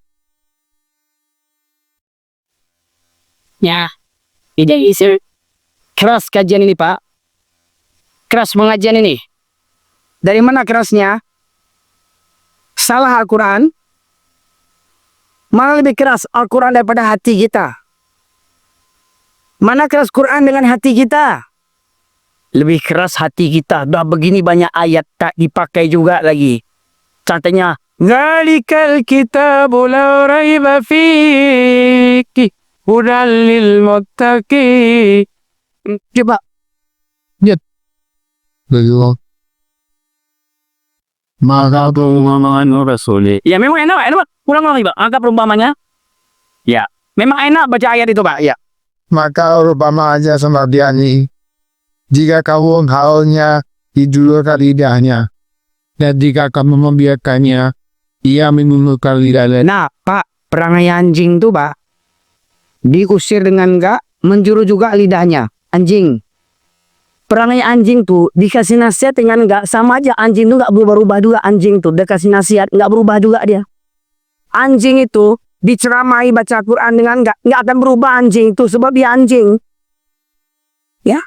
Ya. Tidak isu. Keras kajian ini Pak. Keras pengajian ini. Dari mana kerasnya? Salah Al-Quran. Mana lebih keras Al-Quran daripada hati kita? Mana keras Quran dengan hati kita? Lebih keras hati kita. Dah begini banyak ayat tak dipakai juga lagi. Contohnya, Zalikal kitabu la raiba fihi hudal lil muttaqin. Coba. Begitu. Maka Perumpamaan Rasul. Ya memang enak, enak. Kurang lagi, Pak. Angka perumpamannya. Ya, memang enak baca ayat itu, Pak. Ya. maka umpama aja sama dia nih. Jika kamu halnya dijulurkan lidahnya, dan jika kamu membiarkannya, ia menundukkan lidahnya. Nah, Pak, perangai anjing tuh, Pak, diusir dengan enggak menjuru juga lidahnya. Anjing. Perangai anjing tuh dikasih nasihat dengan enggak sama aja. Anjing tuh enggak berubah-ubah juga. Anjing tuh dikasih nasihat enggak berubah juga dia. Anjing itu diceramai baca Quran dengan enggak akan berubah anjing itu sebab dia anjing. Ya.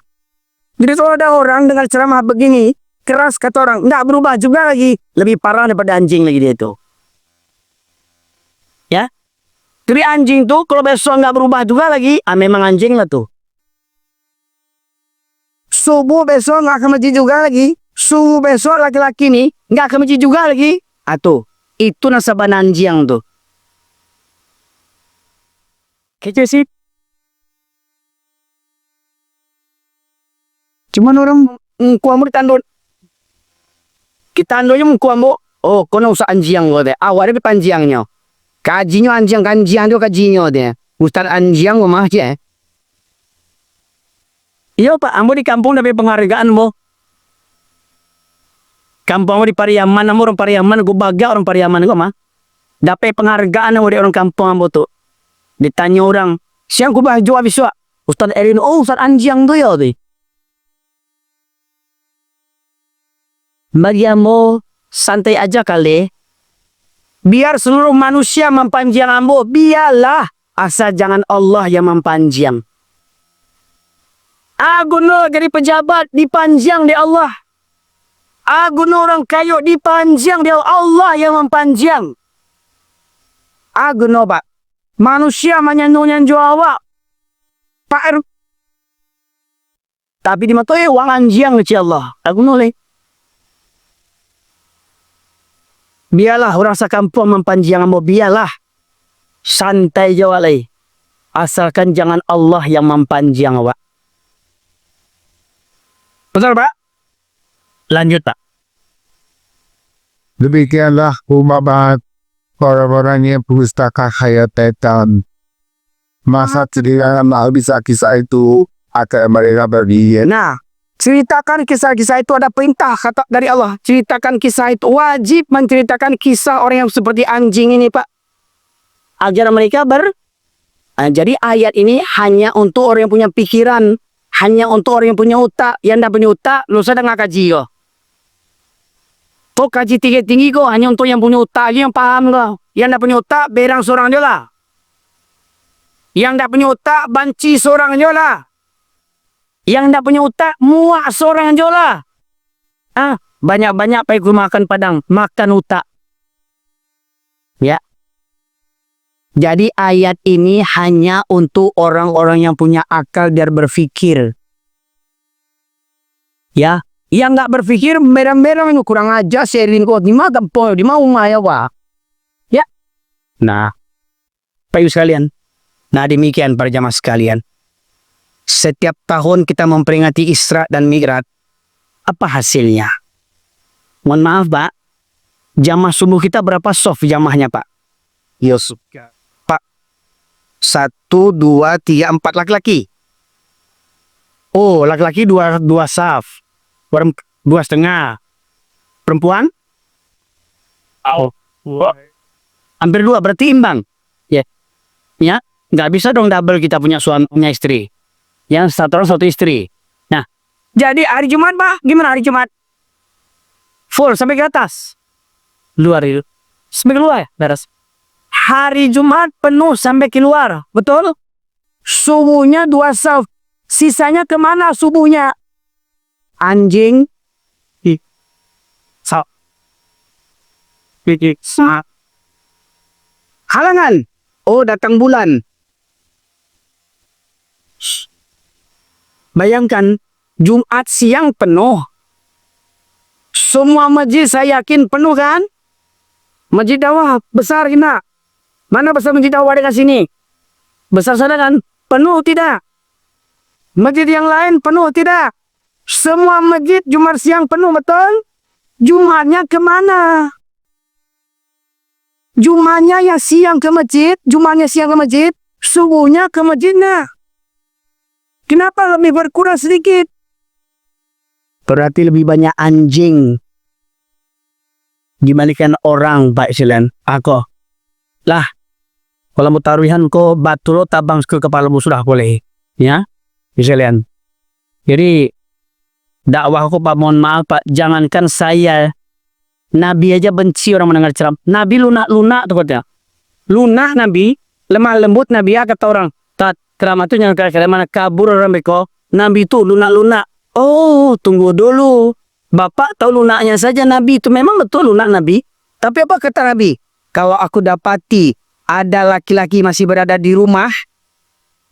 Jadi kalau ada orang dengan ceramah begini keras kata orang enggak berubah juga lagi, lebih parah daripada anjing lagi dia itu. Ya. Jadi anjing tuh kalau besok enggak berubah juga lagi, memang anjing lah tuh. Subuh besok nggak ke masjid juga lagi. Subuh besok laki-laki nih nggak ke masjid juga lagi. Atuh, itu nasabah anjing tuh. Kece sih. Cuman orang kuamu ditandun. Kita andonya kuamu. Oh, kono usah anjing gue deh. Awalnya panjangnya. Kajinya anjing tuh kajinya deh. Ustad anjing gue mah aja. Iya Pak, ambo di kampung dapat penghargaan mo. Kampung ambo di Pariaman, ambo orang Pariaman, gue baga orang Pariaman gue mah. Dapat penghargaan ambo di orang kampung ambo tuh. Ditanya orang, siang gue baju habis wa. Ustaz Erin, oh Ustaz anjing tuh ya deh. Mariamo, santai aja kali. Biar seluruh manusia mempanjang ambo, biarlah. Asal jangan Allah yang mempanjang. Aguno jadi pejabat dipanjang di Allah. Aguno orang kayu dipanjang di Allah yang mempanjang. Aguno Pak. Manusia menyanyian Jawa. Pak R. Tapi di mata uang anjing kecil Allah. Aguno le. Biarlah orang sekampung mempanjang mau biarlah. Santai Jawa le. Asalkan jangan Allah yang mempanjang Pak. Betul Pak? Lanjut Pak. Demikianlah umpama orang-orang yang pustaka hayatan. Masa cerita bisa kisah itu akan mereka berdiam. Nah, ceritakan kisah-kisah itu ada perintah kata dari Allah. Ceritakan kisah itu wajib menceritakan kisah orang yang seperti anjing ini Pak. Agar mereka jadi ayat ini hanya untuk orang yang punya pikiran. Hanya untuk orang yang punya otak. Yang tidak punya otak, lu sedang nggak kaji kok. Kok kaji tinggi-tinggi kok, hanya untuk yang punya otak aja yang paham kok. Yang tidak punya otak, berang seorang aja lah. Yang tidak punya otak, banci seorang aja lah. Yang tidak punya otak, muak seorang aja lah. Banyak-banyak pakai makan padang, makan otak. Ya. Jadi ayat ini hanya untuk orang-orang yang punya akal biar berpikir. Ya, yang nggak berpikir merang-merang itu kurang aja sharing kok di mana gampang di mana ya Pak. Ya. Nah, Pak Ibu sekalian. Nah, demikian para jamaah sekalian. Setiap tahun kita memperingati Isra dan Mi'raj. Apa hasilnya? Mohon maaf, Pak. Jamaah subuh kita berapa soft jamaahnya, Pak? Yusuf. 1, 2, 3, 4 laki-laki. Oh, laki-laki 2 saf. 2,5. Perempuan? Hampir 2, berarti imbang. Ya. Ya, nggak bisa dong double kita punya suami punya istri. Yang satu orang satu istri. Nah, jadi hari Jumat, Pak, gimana hari Jumat? Full sampai ke atas. Luar itu. Sampai keluar ya, beres. Hari Jumat penuh sampai keluar, betul? Subuhnya 2 saf. Sisanya kemana subuhnya? Anjing. Halangan. Oh, datang bulan. Bayangkan, Jumat siang penuh. Semua masjid saya yakin penuh kan? Masjid Dakwah besar kita. Mana besar masjid Dakwah dekat sini? Besar sana kan? Penuh tidak? Masjid yang lain penuh tidak? Semua masjid Jumat siang penuh, betul? Jumatnya kemana? Jumatnya yang siang ke masjid, Jumatnya siang ke masjid, subuhnya ke masjidnya. Kenapa lebih berkurang sedikit? Berarti lebih banyak anjing dibandingkan orang, Pak Silen. Aku. Lah, kalau mau taruhan ko batu lo tabang ke kepalamu sudah boleh. Ya, Silen. Jadi, dakwah aku Pak, mohon maaf Pak, jangankan saya, Nabi aja benci orang mendengar ceramah. Nabi lunak-lunak tuh katanya. Lunak Nabi, lemah lembut Nabi ya, kata orang. Tat, ceramah itu jangan kira-kira mana kabur orang beko. Nabi itu lunak-lunak. Oh, tunggu dulu. Bapak tahu lunaknya saja Nabi itu. Memang betul lunak Nabi. Tapi apa kata Nabi? Kalau aku dapati ada laki-laki masih berada di rumah,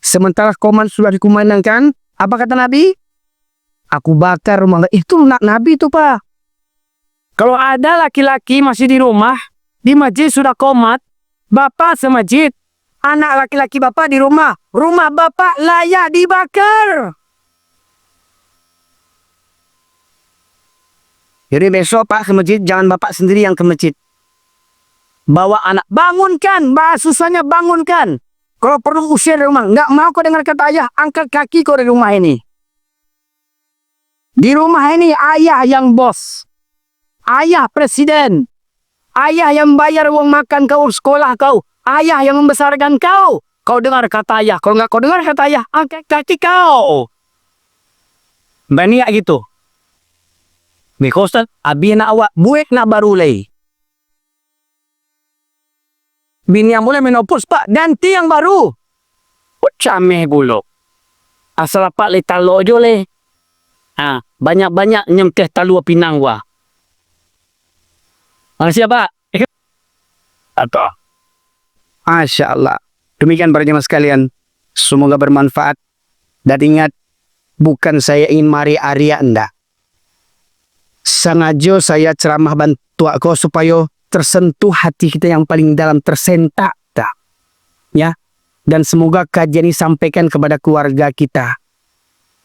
sementara koman sudah dikumandangkan, apa kata Nabi? Aku bakar rumah. Itu lunak Nabi itu Pak. Kalau ada laki-laki masih di rumah, di masjid sudah komat, bapak semajid, anak laki-laki bapak di rumah bapak layak dibakar. Jadi besok Pak ke masjid, jangan bapak sendiri yang ke masjid. Bawa anak, bangunkan, susahnya bangunkan. Kalau perlu usir dari rumah, nggak mau kau dengar kata ayah, angkat kaki kau dari rumah ini. Di rumah ini ayah yang bos. Ayah presiden, ayah yang bayar uang makan kau, sekolah kau, ayah yang membesarkan kau. Kau dengar kata ayah, kalau nggak kau dengar kata ayah, angkat kaki kau. Banyak gitu. Because abi nak awak buik nak baru lagi. Bini yang boleh menopos Pak, ganti yang baru. Cameh gulok. Asal Pak le talo jo le. Banyak-banyak nyemteh talu pinang wah. Makasih ya Pak. Atau. Masya Allah. Demikian para jemaah sekalian. Semoga bermanfaat. Dan ingat, bukan saya ingin mari Arya Anda. Sengaja saya ceramah bantu aku supaya tersentuh hati kita yang paling dalam, tersentak. Ya. Dan semoga kajian ini sampaikan kepada keluarga kita.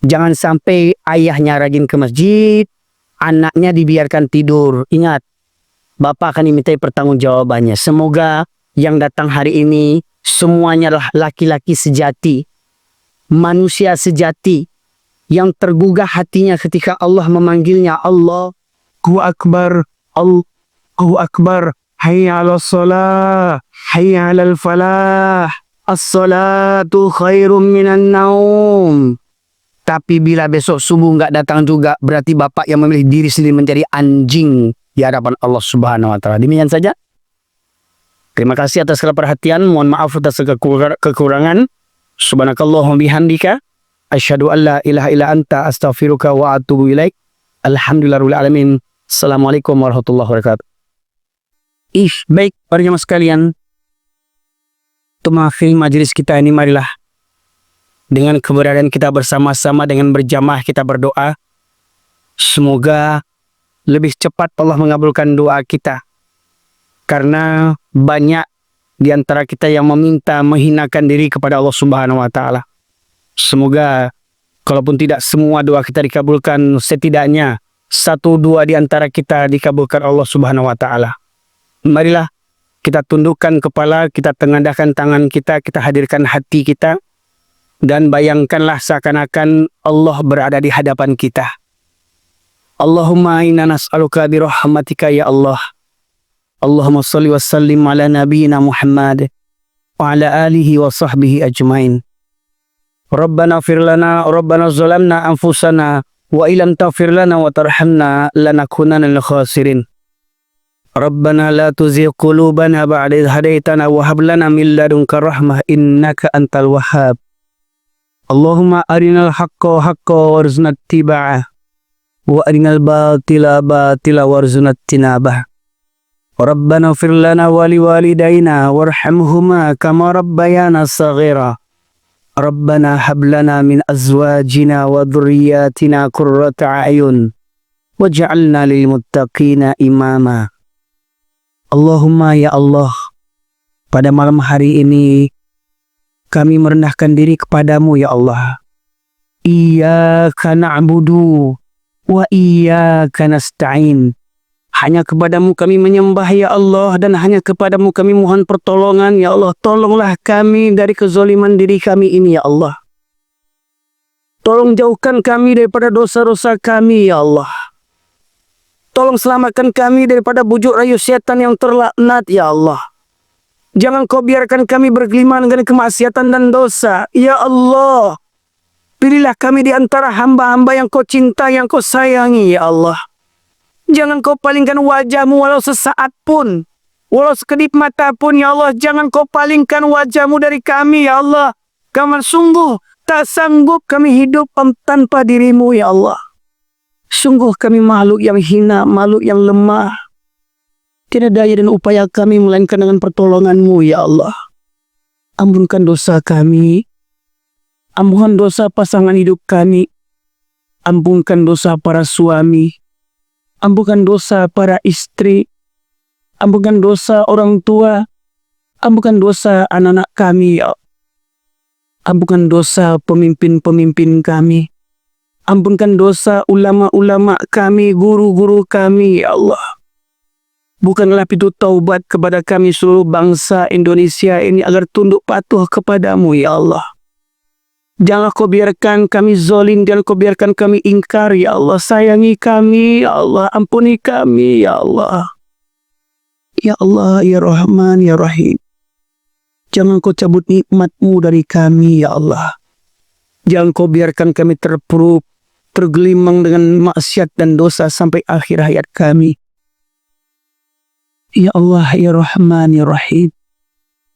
Jangan sampai ayahnya rajin ke masjid, anaknya dibiarkan tidur. Ingat, Bapak akan dimintai pertanggungjawabannya. Semoga yang datang hari ini semuanya adalah laki-laki sejati, manusia sejati yang tergugah hatinya ketika Allah memanggilnya. Allahu Akbar, Allahu Akbar, hayya 'alas shalah, hayya 'alal falah, as-salatu khairum minan naum. Tapi bila besok subuh nggak datang juga, berarti bapak yang memilih diri sendiri menjadi anjing di hadapan Allah Subhanahu wa Ta'ala. Demikian saja. Terima kasih atas segala perhatian. Mohon maaf atas segala kekurangan. Subhanakallahumma bihamdika asyhadu an la ilaha illa anta astaghfiruka wa atubu ilaik. Alhamdulillahirabbil alamin. Assalamualaikum warahmatullahi wabarakatuh. Baik para jemaah sekalian, untuk mengakhiri majelis kita ini, marilah dengan keberadaan kita bersama-sama dengan berjamaah kita berdoa. Semoga lebih cepat Allah mengabulkan doa kita. Karena banyak di antara kita yang meminta menghinakan diri kepada Allah Subhanahu wa Ta'ala. Semoga kalaupun tidak semua doa kita dikabulkan, setidaknya 1-2 di antara kita dikabulkan Allah Subhanahu wa Ta'ala. Marilah kita tundukkan kepala, kita tengadahkan tangan kita, kita hadirkan hati kita, dan bayangkanlah seakan-akan Allah berada di hadapan kita. Allahumma inna nas'aluka bi rahmatika ya Allah. Allahumma salli wa sallim ala nabiyyina Muhammad wa ala alihi wa sahbihi ajmain. Rabbana ighfir lana, Rabbana zalamna anfusana wa illam taghfir lana wa tarhamna lanakunanna minal khasirin. Rabbana la tuzigh qulubana ba'da idh hadaitana wa hab lana min ladunka rahmah innaka antal wahhab. Allahumma arinal haqqa haqqan warzuqna ittiba'ah wa arinal batila batila warzuqna ijtinabah. Rabbana ighfir lana wa liwalidayna warhamhuma kama rabbayana shaghira. Rabbana hab lana min azwajina wa dhurriyyatina qurrata a'yun waj'alna lil muttaqina imama. Allahumma ya Allah, pada malam hari ini kami merendahkan diri kepadamu ya Allah. Iyyaka na'budu wa iyyaka nasta'in. Hanya kepadamu kami menyembah ya Allah, dan hanya kepadamu kami mohon pertolongan ya Allah. Tolonglah kami dari kezaliman diri kami ini ya Allah. Tolong jauhkan kami daripada dosa-dosa kami ya Allah. Tolong selamatkan kami daripada bujuk rayu setan yang terlaknat ya Allah. Jangan kau biarkan kami bergelimang dengan kemaksiatan dan dosa ya Allah. Pilihlah kami di antara hamba-hamba yang kau cinta, yang kau sayangi ya Allah. Jangan kau palingkan wajahmu walau sesaat pun, walau sekedip mata pun ya Allah. Jangan kau palingkan wajahmu dari kami ya Allah. Kami sungguh tak sanggup kami hidup tanpa dirimu ya Allah. Sungguh kami makhluk yang hina, makhluk yang lemah. Tidak daya dan upaya kami melainkan dengan pertolonganmu ya Allah. Ampunkan dosa kami. Ampunkan dosa pasangan hidup kami. Ampunkan dosa para suami. Ampunkan dosa para istri. Ampunkan dosa orang tua. Ampunkan dosa anak-anak kami ya Allah. Ampunkan dosa pemimpin-pemimpin kami. Ampunkan dosa ulama-ulama kami, guru-guru kami ya Allah. Bukanlah pintu taubat kepada kami seluruh bangsa Indonesia ini agar tunduk patuh kepadamu ya Allah. Jangan kau biarkan kami zalim, jangan kau biarkan kami ingkar ya Allah. Sayangi kami ya Allah, ampuni kami ya Allah. Ya Allah, ya Rahman, ya Rahim. Jangan kau cabut nikmat-Mu dari kami ya Allah. Jangan kau biarkan kami terpuruk, tergelimang dengan maksiat dan dosa sampai akhir hayat kami. Ya Allah, ya Rahman, ya Rahim.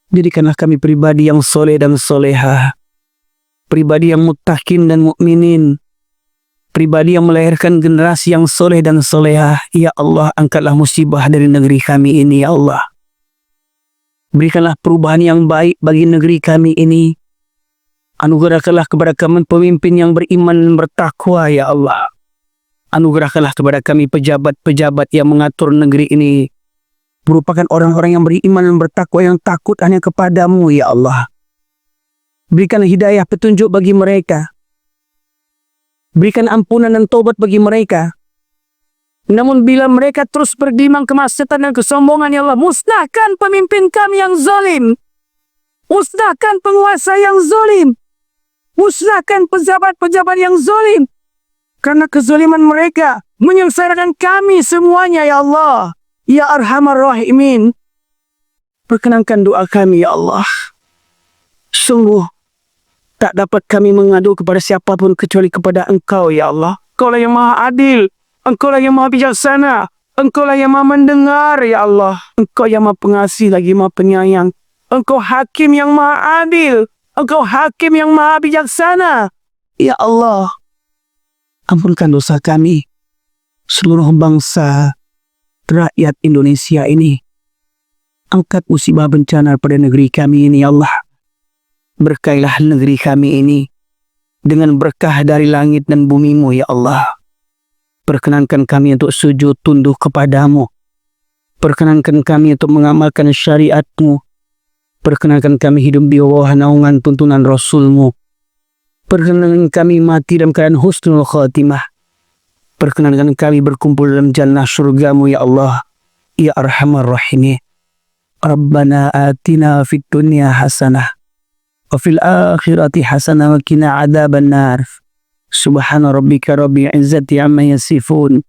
Jadikanlah kami pribadi yang soleh dan solehah. Pribadi yang muttaqin dan mukminin. Pribadi yang melahirkan generasi yang soleh dan solehah. Ya Allah, angkatlah musibah dari negeri kami ini ya Allah. Berikanlah perubahan yang baik bagi negeri kami ini. Anugerahkanlah kepada kami pemimpin yang beriman dan bertakwa ya Allah. Anugerahkanlah kepada kami pejabat-pejabat yang mengatur negeri ini merupakan orang-orang yang beriman dan bertakwa, yang takut hanya kepadamu ya Allah. Berikanlah hidayah petunjuk bagi mereka. Berikan ampunan dan taubat bagi mereka. Namun bila mereka terus bergelimang kemaksiatan dan kesombongan ya Allah, musnahkan pemimpin kami yang zalim. Musnahkan penguasa yang zalim. Musnahkan pejabat-pejabat yang zalim. Karena kezaliman mereka menyengsarakan kami semuanya ya Allah. Ya Arhamar Rahimin. Perkenankan doa kami ya Allah. Sungguh tak dapat kami mengadu kepada siapapun kecuali kepada Engkau ya Allah. Engkaulah yang maha adil. Engkaulah yang maha bijaksana. Engkaulah yang maha mendengar ya Allah. Engkau yang maha pengasih lagi maha penyayang. Engkau hakim yang maha adil. Engkau hakim yang maha bijaksana. Ya Allah, ampunkan dosa kami, seluruh bangsa, rakyat Indonesia ini. Angkat musibah bencana pada negeri kami ini ya Allah. Berkailah negeri kami ini dengan berkah dari langit dan bumi-Mu ya Allah. Perkenankan kami untuk sujud tunduk kepadamu. Perkenankan kami untuk mengamalkan syariat-Mu. Perkenankan kami hidup di bawah naungan tuntunan Rasul-Mu. Perkenankan kami mati dalam keadaan husnul khatimah. Perkenankan kami berkumpul dalam jannah surga-Mu ya Allah. Ya Arhamar Rahimin. Rabbana atina fid dunya hasanah. Wa fil akhirati hasanah wa qina adzaban nar. Subhana rabbika rabbil izzati amma yasifun.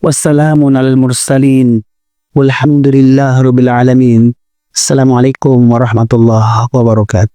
Wassalamun alal mursalin. Walhamdulillahi rabbil alamin. Assalamualaikum warahmatullahi wabarakatuh.